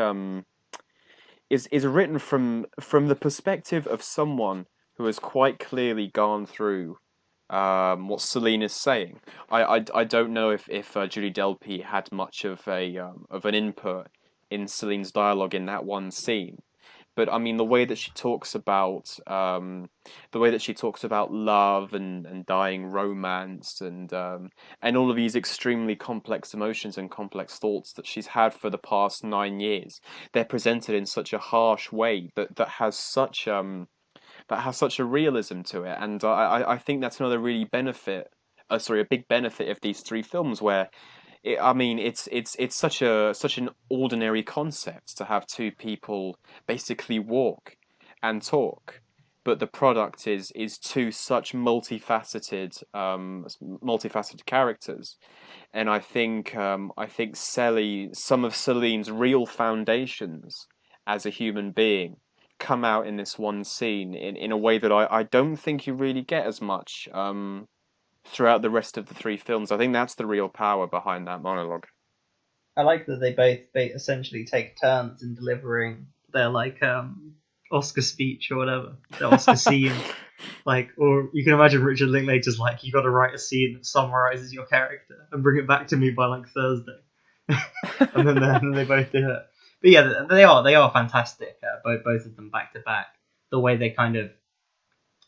is written from the perspective of someone who has quite clearly gone through what Celine is saying. I don't know if Julie Delpy had much of an input in Celine's dialogue in that one scene, but I mean the way that she talks about love and dying romance, and all of these extremely complex emotions and complex thoughts that she's had for the past 9 years. They're presented in such a harsh way that has such a realism to it, and I think that's another really benefit. Sorry, a big benefit of these three films, where I mean, it's such an ordinary concept to have two people basically walk and talk, but the product is two such multifaceted characters. And I think some of Celine's real foundations as a human being come out in this one scene in a way that I don't think you really get as much throughout the rest of the three films. I think that's the real power behind that monologue. I like that they both essentially take turns in delivering their like Oscar speech or whatever, the Oscar scene. Like, or you can imagine Richard Linklater's like, you got to write a scene that summarizes your character and bring it back to me by like Thursday, and then they both do it. But yeah, they are fantastic. Both of them back to back. The way they kind of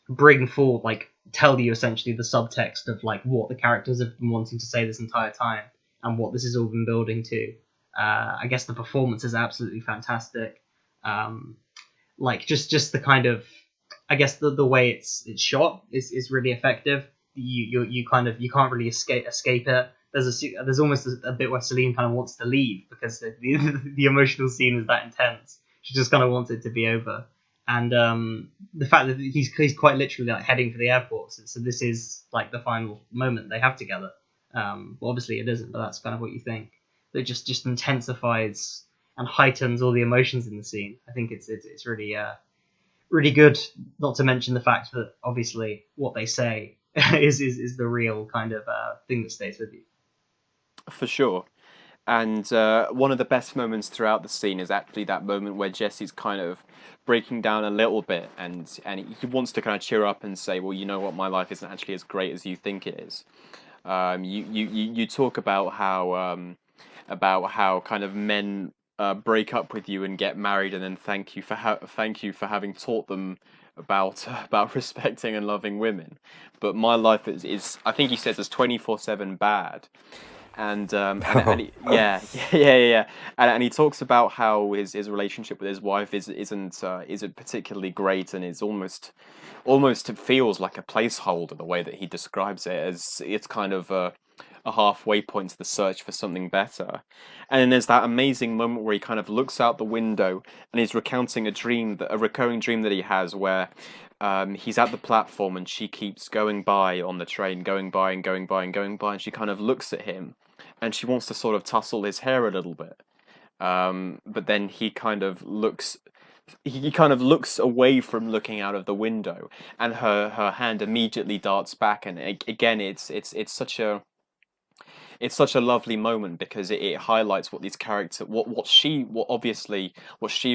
bring forward, like, tell you essentially the subtext of like what the characters have been wanting to say this entire time and what this has all been building to. I guess the performance is absolutely fantastic. Like just the kind of, I guess the way it's shot is really effective. You kind of, you can't really escape it. There's almost a bit where Celine kind of wants to leave because the emotional scene is that intense. She just kind of wants it to be over. And the fact that he's quite literally like heading for the airport, so this is like the final moment they have together. Well, obviously it isn't, but that's kind of what you think. That just intensifies and heightens all the emotions in the scene. I think it's really really good. Not to mention the fact that obviously what they say is the real kind of thing that stays with you. For sure. And one of the best moments throughout the scene is actually that moment where Jesse's kind of breaking down a little bit, and he wants to kind of cheer up and say, "Well, you know what? My life isn't actually as great as you think it is." You talk about how kind of men break up with you and get married, and then thank you for having taught them about respecting and loving women. But my life is I think he says is 24/7 bad. And yeah, and he talks about how his relationship with his wife isn't particularly great, and it's almost it feels like a placeholder the way that he describes it, as it's kind of a halfway point to the search for something better. And then there's that amazing moment where he kind of looks out the window and he's recounting a recurring dream that he has, where he's at the platform and she keeps going by on the train, going by and going by and going by, and she kind of looks at him and she wants to sort of tussle his hair a little bit. But then he kind of looks away from looking out of the window, and her hand immediately darts back. And again, it's such a lovely moment because it highlights what these characters, what she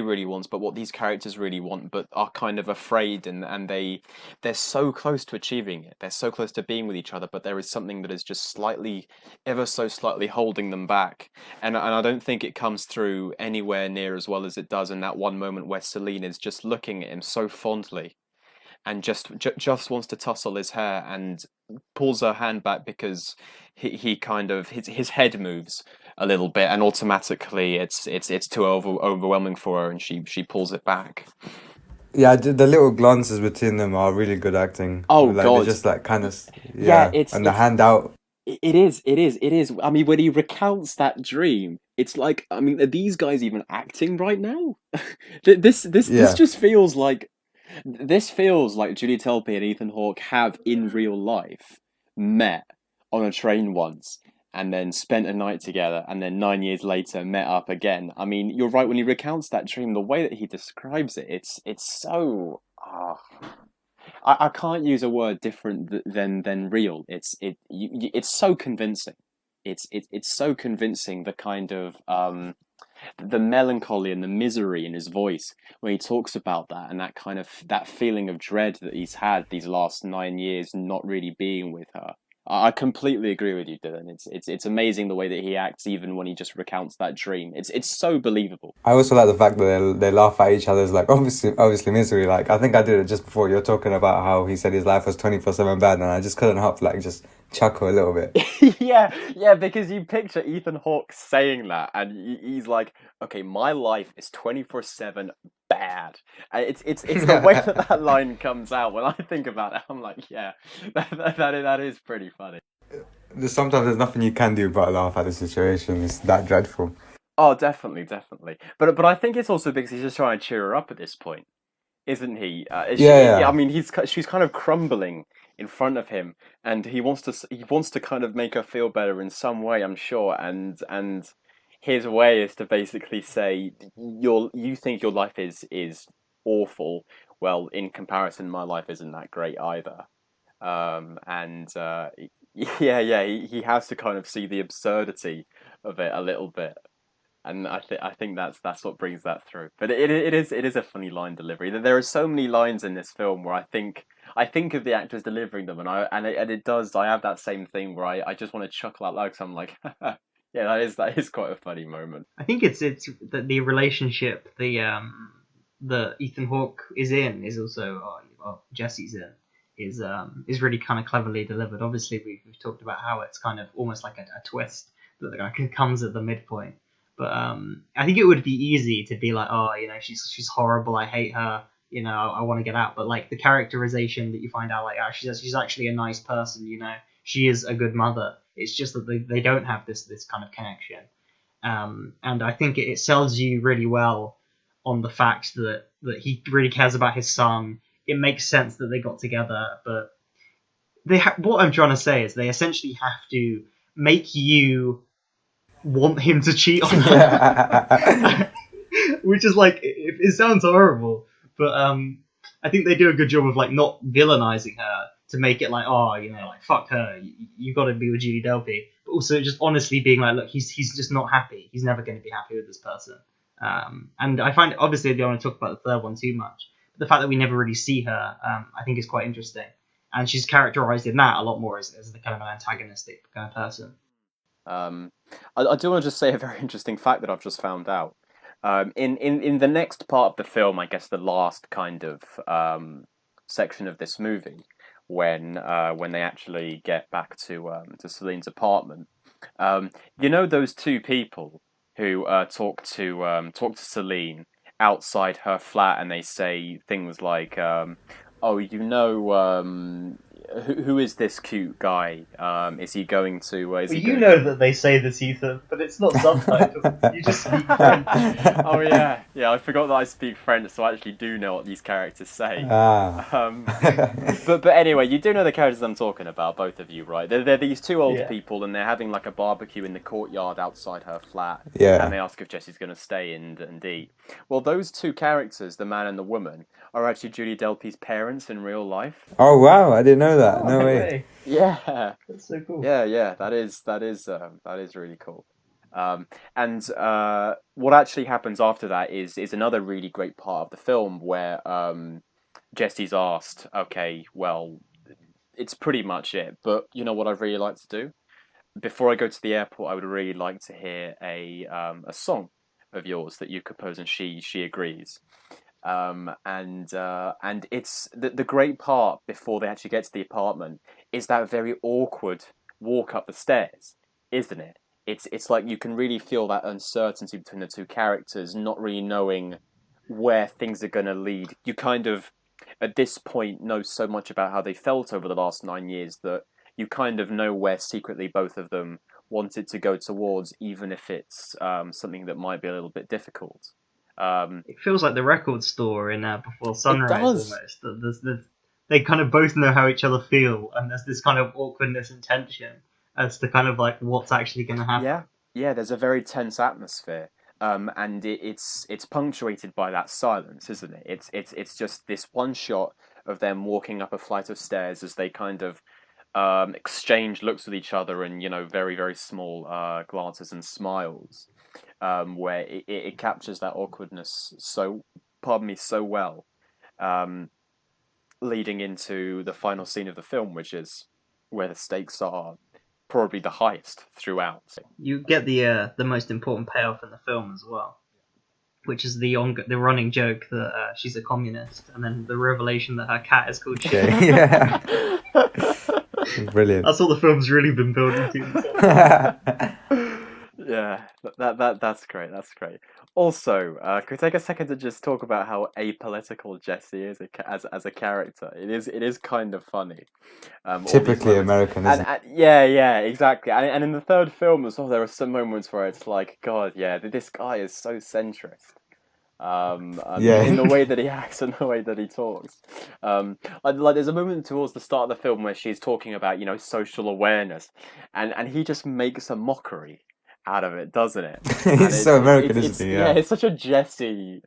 really wants, but what these characters really want, but are kind of afraid, and they're so close to achieving it. They're so close to being with each other, but there is something that is just slightly, ever so slightly holding them back. And I don't think it comes through anywhere near as well as it does in that one moment where Celine is just looking at him so fondly and just wants to tussle his hair, and pulls her hand back because he kind of his head moves a little bit, and automatically it's too overwhelming for her, and she pulls it back. Yeah, the little glances between them are really good acting. Oh Like God, they're just like kind of yeah, and the hand out. it is. I mean, when he recounts that dream, it's like, I mean, are these guys even acting right now? This Yeah, just feels like Julia Telpy and Ethan Hawke have in real life met on a train once, and then spent a night together, and then 9 years later met up again. I mean, you're right when he recounts that dream. The way that he describes it, it's so. I can't use a word different than real. It's so convincing. It's so convincing. The kind of the melancholy and the misery in his voice when he talks about that, and that kind of that feeling of dread that he's had these last 9 years not really being with her. I completely agree with you, Dylan. It's amazing the way that he acts, even when he just recounts that dream. It's so believable. I also like the fact that they laugh at each other's like obviously misery. Like I think I did it just before. You're talking about how he said his life was 24/7 bad, and I just couldn't help like just chuckle a little bit. Yeah, because you picture Ethan Hawke saying that, and he's like, "Okay, my life is 24/7 bad." And it's the way that line comes out. When I think about it, I'm like, yeah, that is pretty funny. Sometimes there's nothing you can do but laugh at the situation. It's that dreadful. Oh, definitely. But I think it's also because he's just trying to cheer her up at this point. isn't he? Yeah, I yeah. mean, she's kind of crumbling in front of him, and he wants to kind of make her feel better in some way, I'm sure. And his way is to basically say, you think your life is awful. Well, in comparison, my life isn't that great either. And yeah, he has to kind of see the absurdity of it a little bit, and I think that's what brings that through. But it is a funny line delivery. There are so many lines in this film where I think of the actors delivering them, and it does. I have that same thing where I just want to chuckle out loud because I'm like, yeah, that is quite a funny moment. I think it's the relationship the Ethan Hawke is in is also Jesse's in is really kind of cleverly delivered. Obviously, we've talked about how it's kind of almost like a twist that like comes at the midpoint. But I think it would be easy to be like, oh, she's horrible. I hate her. I want to get out. But like the characterization that you find out, like, she's actually a nice person. She is a good mother. It's just that they don't have this kind of connection. And I think it sells you really well on the fact that he really cares about his son. It makes sense that they got together, but what I'm trying to say is they essentially have to make you want him to cheat on Yeah. her, which is like it sounds horrible, but I think they do a good job of like not villainizing her to make it like, oh, like fuck her, you got to be with Julie Delpy, but also just honestly being like, look, he's just not happy. He's never going to be happy with this person. And I find obviously I don't want to talk about the third one too much, but the fact that we never really see her, I think is quite interesting, and she's characterized in that a lot more as the kind of an antagonistic kind of person. Um, I do want to just say a very interesting fact that I've just found out. In the next part of the film, I guess the last kind of section of this movie, when they actually get back to Celine's apartment, those two people who talk to Celine outside her flat, and they say things like, "Oh, who is this cute guy? Is he going to? Is Well, he you going?" know that they say this, Ethan, but it's not subtitled. You just speak French. Oh yeah, yeah. I forgot that I speak French, so I actually do know what these characters say. Ah. Um, but anyway, you do know the characters I'm talking about, both of you, right? They're these two old Yeah. people, and they're having like a barbecue in the courtyard outside her flat, and Yeah. they ask if Jesse's going to stay and eat. Well, those two characters, the man and the woman, are actually Julie Delpy's parents in real life. Oh wow, I didn't know that. Oh, No no way. way. Yeah, That's so cool. yeah. That is really cool. And what actually happens after that is another really great part of the film where Jesse's asked, okay, well, it's pretty much it, but you know what I'd really like to do? Before I go to the airport, I would really like to hear a song of yours that you compose, and she agrees. And it's the great part before they actually get to the apartment is that very awkward walk up the stairs, isn't it? It's like you can really feel that uncertainty between the two characters, not really knowing where things are going to lead. You kind of, at this point, know so much about how they felt over the last 9 years that you kind of know where secretly both of them wanted to go towards, even if it's something that might be a little bit difficult. Um, It feels like the record store in Before it Sunrise does. almost. They kind of both know how each other feel, and there's this kind of awkwardness and tension as to kind of like what's actually going to happen. Yeah, yeah. There's a very tense atmosphere, and it's punctuated by that silence, isn't it? It's just this one shot of them walking up a flight of stairs as they kind of exchange looks with each other, and very very small glances and smiles, where it captures that awkwardness pardon me, so well, um, leading into the final scene of the film, which is where the stakes are probably the highest throughout. You get the most important payoff in the film as well, which is the running joke that she's a communist, and then the revelation that her cat is called Shit. Okay. Yeah. Brilliant. That's all the film's really been building to. Yeah, that's great. That's great. Also, could we take a second to just talk about how apolitical Jesse is as a character? It is kind of funny. All these Typically moments, American, isn't it? and yeah, exactly. And in the third film as well, there are some moments where it's like, God, yeah, this guy is so centrist. Yeah. in the way that he acts and the way that he talks. Like there's a moment towards the start of the film where she's talking about, social awareness, and he just makes a mockery out of it, doesn't it? And He's so American, isn't he? yeah, Yeah. it's such a Jesse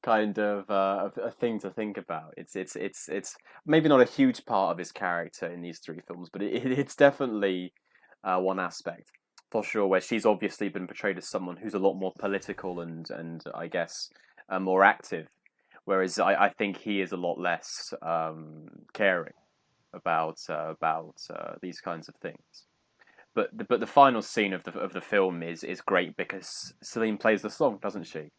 kind of a thing to think about. It's maybe not a huge part of his character in these three films, but it's definitely one aspect for sure, where she's obviously been portrayed as someone who's a lot more political and I guess more active, whereas I think he is a lot less caring about these kinds of things. But the final scene of the film is great because Celine plays the song, doesn't she,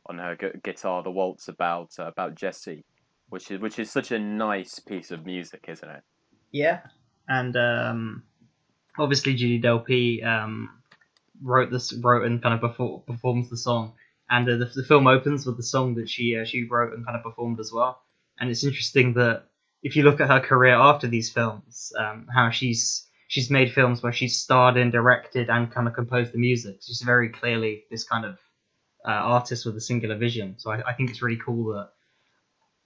on her guitar, the waltz about Jesse, which is such a nice piece of music, isn't it? Yeah, and obviously Judy Delpy wrote and kind of performs the song, and the film opens with the song that she wrote and kind of performed as well. And it's interesting that if you look at her career after these films, how she's made films where she's starred in, directed, and kind of composed the music. She's very clearly this kind of artist with a singular vision. So I think it's really cool that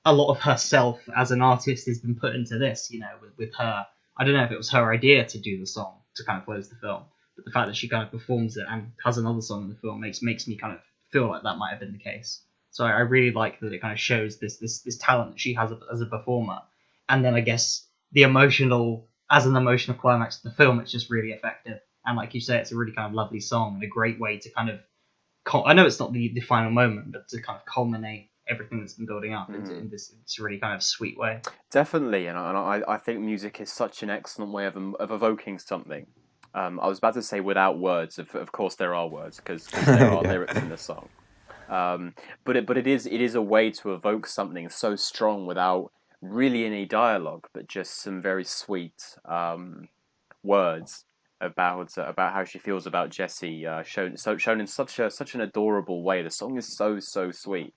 a lot of herself as an artist has been put into this, with her. I don't know if it was her idea to do the song to kind of close the film, but the fact that she kind of performs it and has another song in the film makes me kind of feel like that might have been the case. So I really like that it kind of shows this talent that she has as a performer, and then I guess as an emotional climax of the film, it's just really effective. And like you say, it's a really kind of lovely song and a great way to kind of. I know it's not the final moment, but to kind of culminate everything that's been building up in this really kind of sweet way. Definitely, and I think music is such an excellent way of evoking something. I was about to say without words. Of course, there are words because there are Yeah. lyrics in the song. But it is a way to evoke something so strong without really any dialogue, but just some very sweet words about how she feels about Jesse, shown in such an adorable way. The song is so sweet.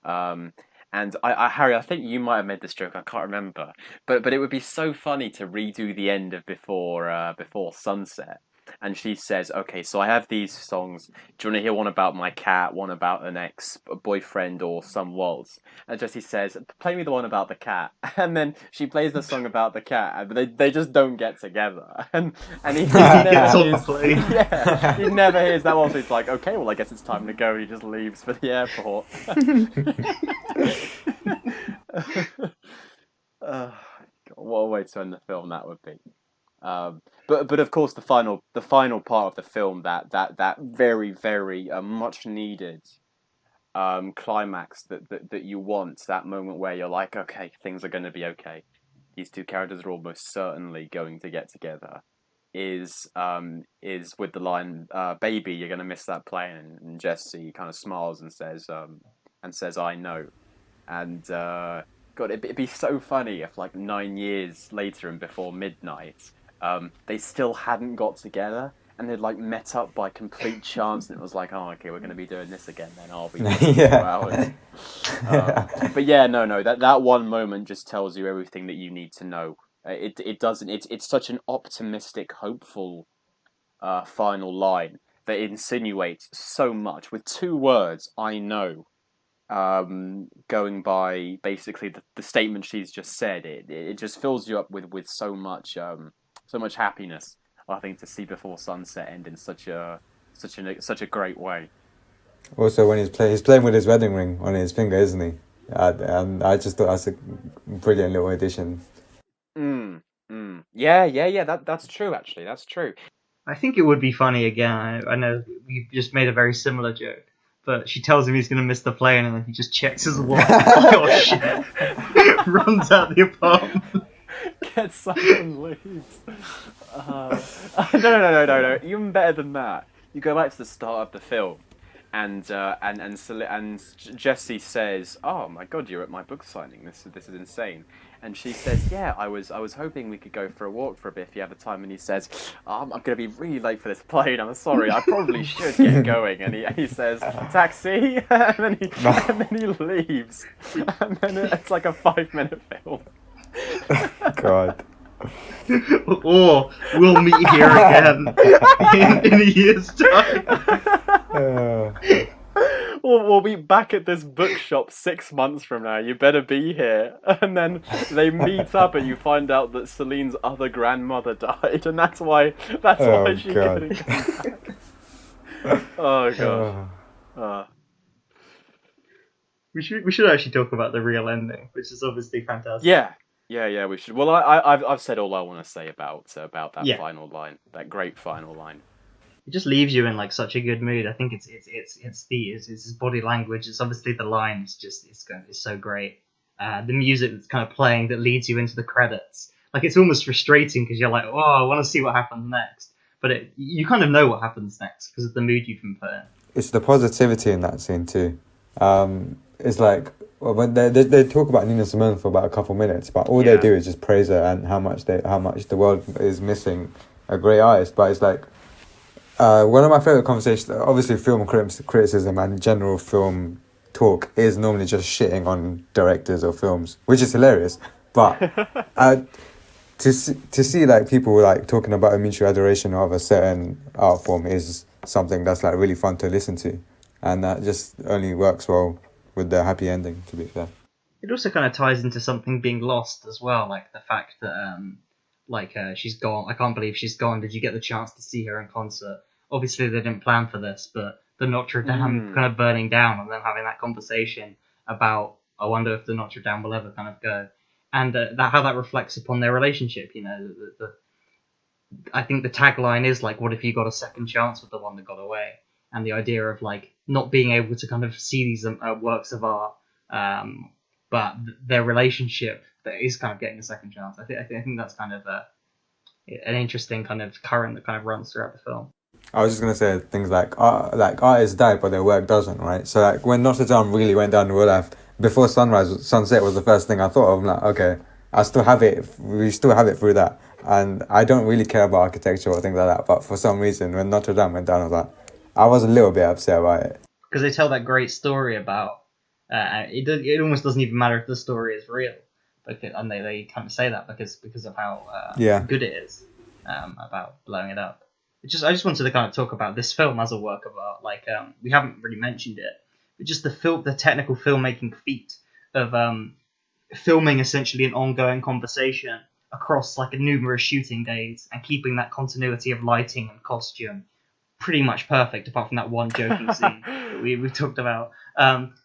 Um, and Harry, I think you might have made this joke. I can't remember, but it would be so funny to redo the end of before sunset. And she says, "Okay, so I have these songs. Do you want to hear one about my cat, one about an ex-boyfriend, or some waltz?" And Jessie says, "Play me the one about the cat." And then she plays the song about the cat, but they just don't get together. And he never hears, yeah, he never hears that one. So he's like, "Okay, well, I guess it's time to go." He just leaves for the airport. God, what a way to end the film that would be. But of course the final part of the film, that very very much needed climax that you want, that moment where you're like, okay, things are going to be okay, these two characters are almost certainly going to get together, is with the line, "Baby, you're going to miss that plane," and Jesse kind of smiles and says, "I know." And God, it'd be so funny if, like, 9 years later and before midnight, they still hadn't got together and they'd, like, met up by complete chance, and it was like, "Oh, okay, we're going to be doing this again then, I'll be doing it in 2 hours." But yeah, no, that one moment just tells you everything that you need to know. It doesn't. It's such an optimistic, hopeful final line that insinuates so much with two words, "I know." Going by basically the statement she's just said, it just fills you up with so much happiness. I think to see Before Sunset end in such a great way. Also, when he's playing with his wedding ring on his finger, isn't he? I just thought that's a brilliant little addition. Yeah. That's true. Actually, that's true. I think it would be funny again. I know we just made a very similar joke, but she tells him he's going to miss the plane, and then he just checks his watch. Oh shit! Runs out the apartment. Gets up and leaves. No. Even better than that. You go back to the start of the film, and Jesse says, "Oh my God, you're at my book signing. This is insane." And she says, "Yeah, I was hoping we could go for a walk for a bit if you have the time." And he says, "I'm going to be really late for this plane. I'm sorry. I probably should get going." And he says, "Taxi," and then he leaves. And then it's like a 5-minute film. God. Or we'll meet here again in a year's time. we'll be back at this bookshop 6 months from now. You better be here. And then they meet up, and you find out that Celine's other grandmother died, and that's why Oh she God. couldn't come back. Oh gosh. Uh, Uh, We should actually talk about the real ending, which is obviously fantastic. yeah. We should. Well, I've said all I want to say about that Yeah, final line, that great final line. it just leaves you in like such a good mood. I think it's his body language. It's obviously the lines. Just it's so great. The music that's kind of playing that leads you into the credits. Like it's almost frustrating because you're like, oh, I want to see what happens next, but you kind of know what happens next because of the mood you've been put in. it's the positivity in that scene too. It's like well, when they talk about Nina Simone for about a couple minutes, but all they Yeah. do is just praise her and how much the world is missing a great artist. But it's like one of my favorite conversations. Obviously, film criticism and general film talk is normally just shitting on directors or films, which is hilarious. But to see like people like talking about a mutual adoration of a certain art form is something that's like really fun to listen to, and that just only works well with the happy ending. To be fair, It also kind of ties into something being lost as well, like the fact that she's gone. I can't believe she's gone. Did you get the chance to see her in concert? Obviously, they didn't plan for this, but the Notre Dame kind of burning down and then having that conversation about, I wonder if the Notre Dame will ever kind of go, and that how that reflects upon their relationship. You know, I think the tagline is like, "What if you got a second chance with the one that got away?" And the idea of like not being able to kind of see these works of art, um, but their relationship that is kind of getting a second chance. I think that's kind of an interesting kind of current that kind of runs throughout the film. I was just gonna say things like artists die, but their work doesn't, right? So like when Notre Dame really went down the real life, before sunset was the first thing I thought of. I'm like, okay, I still have it. We still have it through that, and I don't really care about architecture or things like that. But for some reason, when Notre Dame went down, I was a little bit upset about it. Because they tell that great story about it almost doesn't even matter if the story is real, because, and they kind of say that because of how Yeah. good it is about blowing it up. I just wanted to kind of talk about this film as a work of art. Like we haven't really mentioned it, but just the technical filmmaking feat of filming essentially an ongoing conversation across like numerous shooting days and keeping that continuity of lighting and costume pretty much perfect, apart from that one joking scene that we've talked about.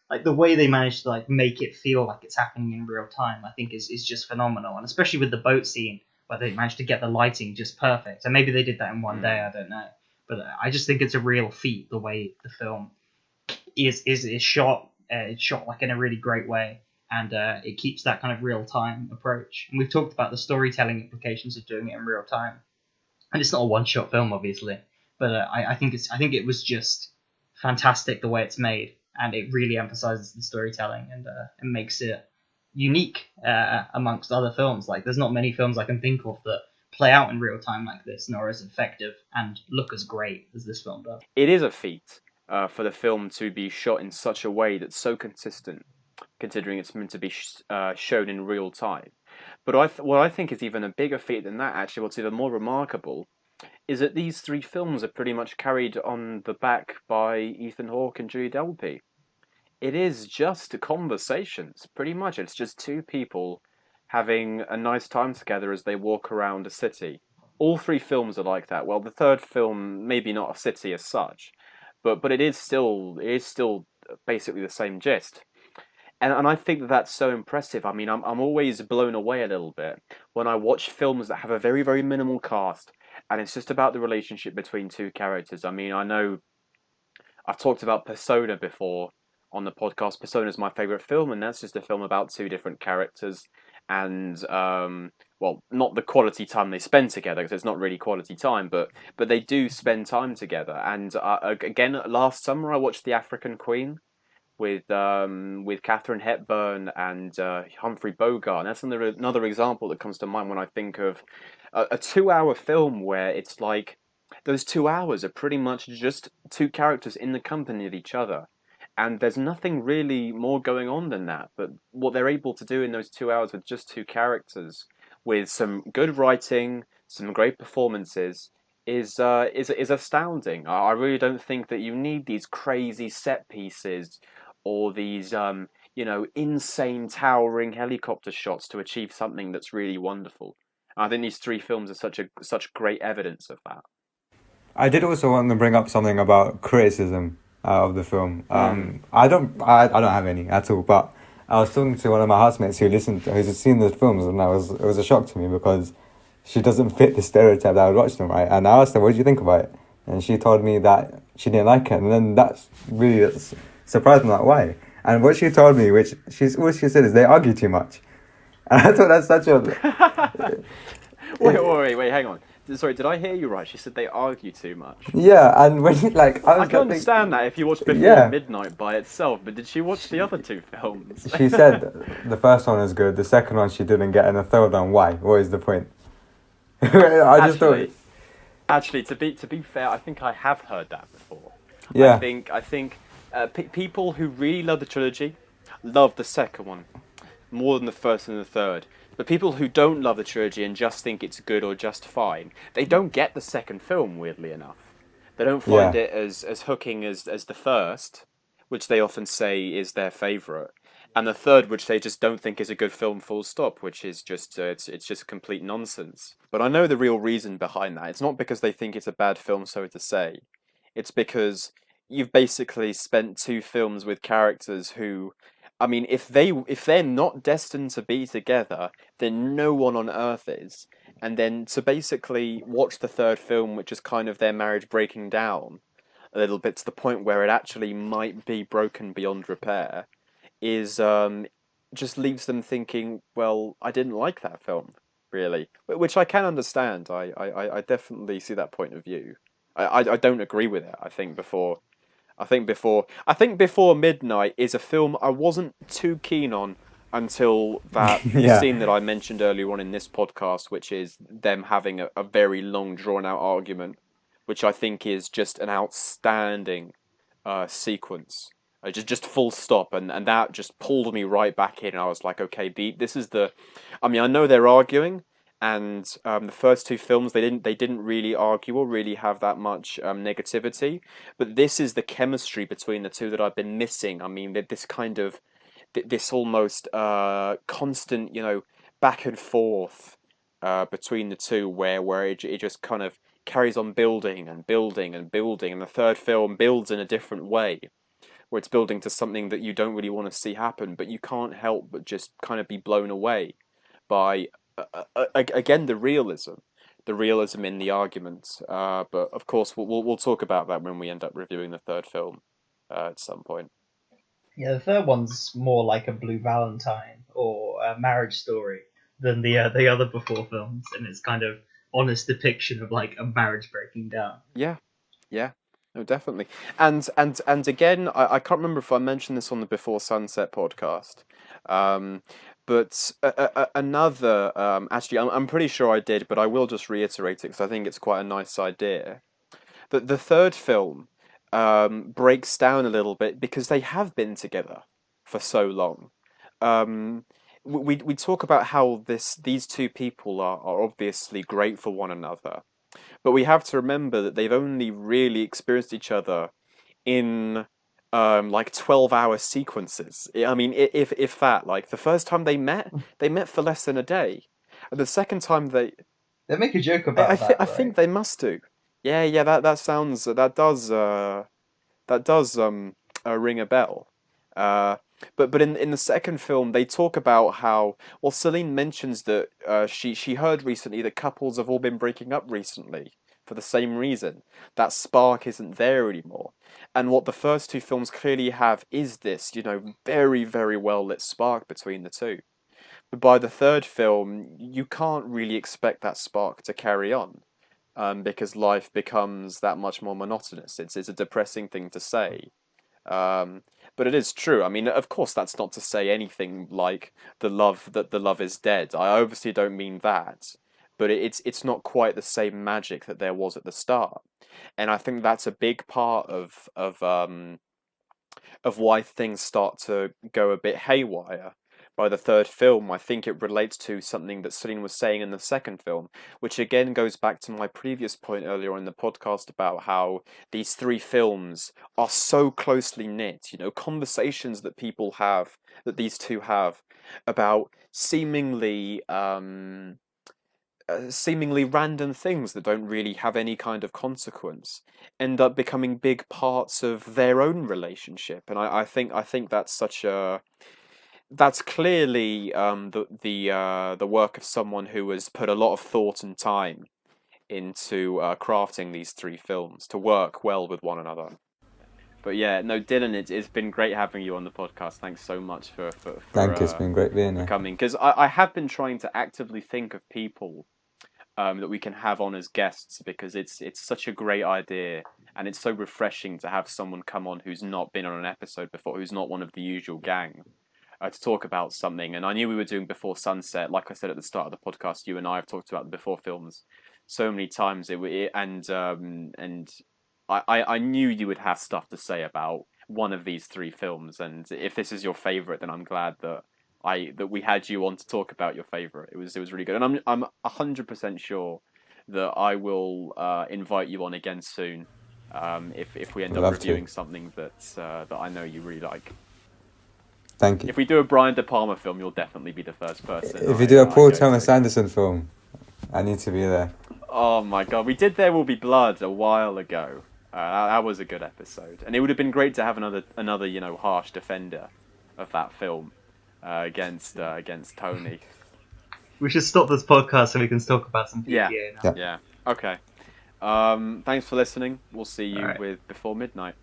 Like the way they managed to like make it feel like it's happening in real time, I think is just phenomenal, and especially with the boat scene where they managed to get the lighting just perfect. And maybe they did that in one day, I don't know, but I just think it's a real feat the way the film is shot. It's shot like in a really great way, and it keeps that kind of real time approach. And we've talked about the storytelling implications of doing it in real time, and it's not a one shot film, obviously, but I think it was just fantastic the way it's made, and it really emphasizes the storytelling and makes it unique amongst other films. Like, there's not many films I can think of that play out in real time like this, nor as effective and look as great as this film does. It is a feat for the film to be shot in such a way that's so consistent, considering it's meant to be shown in real time. But what I think is even a bigger feat than that, actually, what's even more remarkable, is that these three films are pretty much carried on the back by Ethan Hawke and Julie Delpy. It is just conversations, pretty much. It's just two people having a nice time together as they walk around a city. All three films are like that. Well, the third film, maybe not a city as such, but it is still basically the same gist. And I think that that's so impressive. I mean, I'm always blown away a little bit when I watch films that have a very, very minimal cast, and it's just about the relationship between two characters. I mean, I know I've talked about Persona before on the podcast. Persona is my favorite film, and that's just a film about two different characters, and well, not the quality time they spend together, because it's not really quality time, but they do spend time together. And again, last summer I watched The African Queen with Katharine Hepburn and Humphrey Bogart. And that's another example that comes to mind when I think of a 2 hour film where it's like those 2 hours are pretty much just two characters in the company of each other. And there's nothing really more going on than that. But what they're able to do in those 2 hours with just two characters, with some good writing, some great performances, is astounding. I really don't think that you need these crazy set pieces or these insane towering helicopter shots to achieve something that's really wonderful. I think these three films are such great evidence of that. I did also want to bring up something about criticism of the film. Mm. I don't have any at all. But I was talking to one of my housemates who's seen the films, and it was a shock to me because she doesn't fit the stereotype that I would watch them, right? And I asked her, "What did you think about it?" And she told me that she didn't like it, and then that's really surprised me. Like, why? And what she told me, what she said is they argue too much, and I thought that's such a Wait, hang on. Sorry, did I hear you right? She said they argue too much. yeah. And when I I was can like, think, understand that if you watched Before yeah. Midnight by itself, but did she watch the other two films? She said the first one was good, the second one she didn't get, and the third one, why? What is the point? I just thought, Actually, actually, to be fair, I think I have heard that before. yeah, I think people who really love the trilogy love the second one more than the first and the third. But people who don't love the trilogy and just think it's good or just fine, they don't get the second film. Weirdly enough, they don't find yeah, it as hooking as the first, which they often say is their favorite, and the third, which they just don't think is a good film. Full stop. Which is just it's just complete nonsense. But I know the real reason behind that. It's not because they think it's a bad film, so to say. It's because you've basically spent two films with characters who, I mean, if they're not destined to be together, then no one on earth is. And then to basically watch the third film, which is kind of their marriage breaking down a little bit to the point where it actually might be broken beyond repair, is just leaves them thinking, well, I didn't like that film, really, which I can understand. I definitely see that point of view. I don't agree with it. I think Before Midnight is a film I wasn't too keen on until that yeah, scene that I mentioned earlier on in this podcast, which is them having a very long, drawn out argument, which I think is just an outstanding sequence. Just full stop, and that just pulled me right back in. I was like, okay, this is the. I mean, I know they're arguing, and the first two films they didn't really argue or really have that much negativity, but this is the chemistry between the two that I've been missing. I mean, this kind of this almost constant, back and forth between the two, where it just kind of carries on building and building and building, and the third film builds in a different way, where it's building to something that you don't really want to see happen, but you can't help but just kind of be blown away by again the realism in the argument. But of course, we'll talk about that when we end up reviewing the third film at some point. Yeah, the third one's more like a Blue Valentine or a Marriage Story than the other before films, and it's kind of honest depiction of like a marriage breaking down. Yeah, yeah, no, definitely. And again, I can't remember if I mentioned this on the Before Sunset podcast. Um, but another, actually, I'm pretty sure I did, but I will just reiterate it because I think it's quite a nice idea. That the third film breaks down a little bit because they have been together for so long. Um, we talk about how these two people are obviously great for one another, but we have to remember that they've only really experienced each other in like 12-hour sequences. I mean, if that, like the first time they met for less than a day, and the second time They make a joke I I, about th- that, I think right? they must do. Yeah, yeah, that sounds that does ring a bell. Uh, but in the second film, they talk about how, well, Celine mentions that she heard recently that couples have all been breaking up recently for the same reason. That spark isn't there anymore. And what the first two films clearly have is this, very, very well lit spark between the two. But by the third film, you can't really expect that spark to carry on, because life becomes that much more monotonous. It's a depressing thing to say, um, but it is true. I mean, of course, that's not to say anything like the love is dead. I obviously don't mean that, but it's not quite the same magic that there was at the start, and I think that's a big part of why things start to go a bit haywire. by the third film, I think it relates to something that Celine was saying in the second film, which again goes back to my previous point earlier in the podcast about how these three films are so closely knit. You know, conversations that people have, that these two have, about seemingly random things that don't really have any kind of consequence end up becoming big parts of their own relationship. And I think that's clearly the work of someone who has put a lot of thought and time into crafting these three films to work well with one another. But yeah, no, Dylan, it's been great having you on the podcast. Thanks so much Thank you. It's been great being for here. coming, because I have been trying to actively think of people that we can have on as guests, because it's such a great idea, and it's so refreshing to have someone come on who's not been on an episode before, who's not one of the usual gang, to talk about something. And I knew we were doing Before Sunset. Like I said at the start of the podcast, you and I have talked about the Before films so many times. And I knew you would have stuff to say about one of these three films. And if this is your favorite, then I'm glad that we had you on to talk about your favorite. It was really good, and I'm 100% sure that I will invite you on again soon. If we end I'd up love reviewing to. something that I know you really like. Thank you. If we do a Brian De Palma film, you'll definitely be the first person If you do a I Paul go Thomas to. Anderson film, I need to be there. Oh my god, we did There Will Be Blood a while ago. That was a good episode, and it would have been great to have another harsh defender of that film against Tony. We should stop this podcast so we can talk about some Yeah, PTA now. Yeah. yeah. Okay. Thanks for listening. We'll see you All right. with Before Midnight.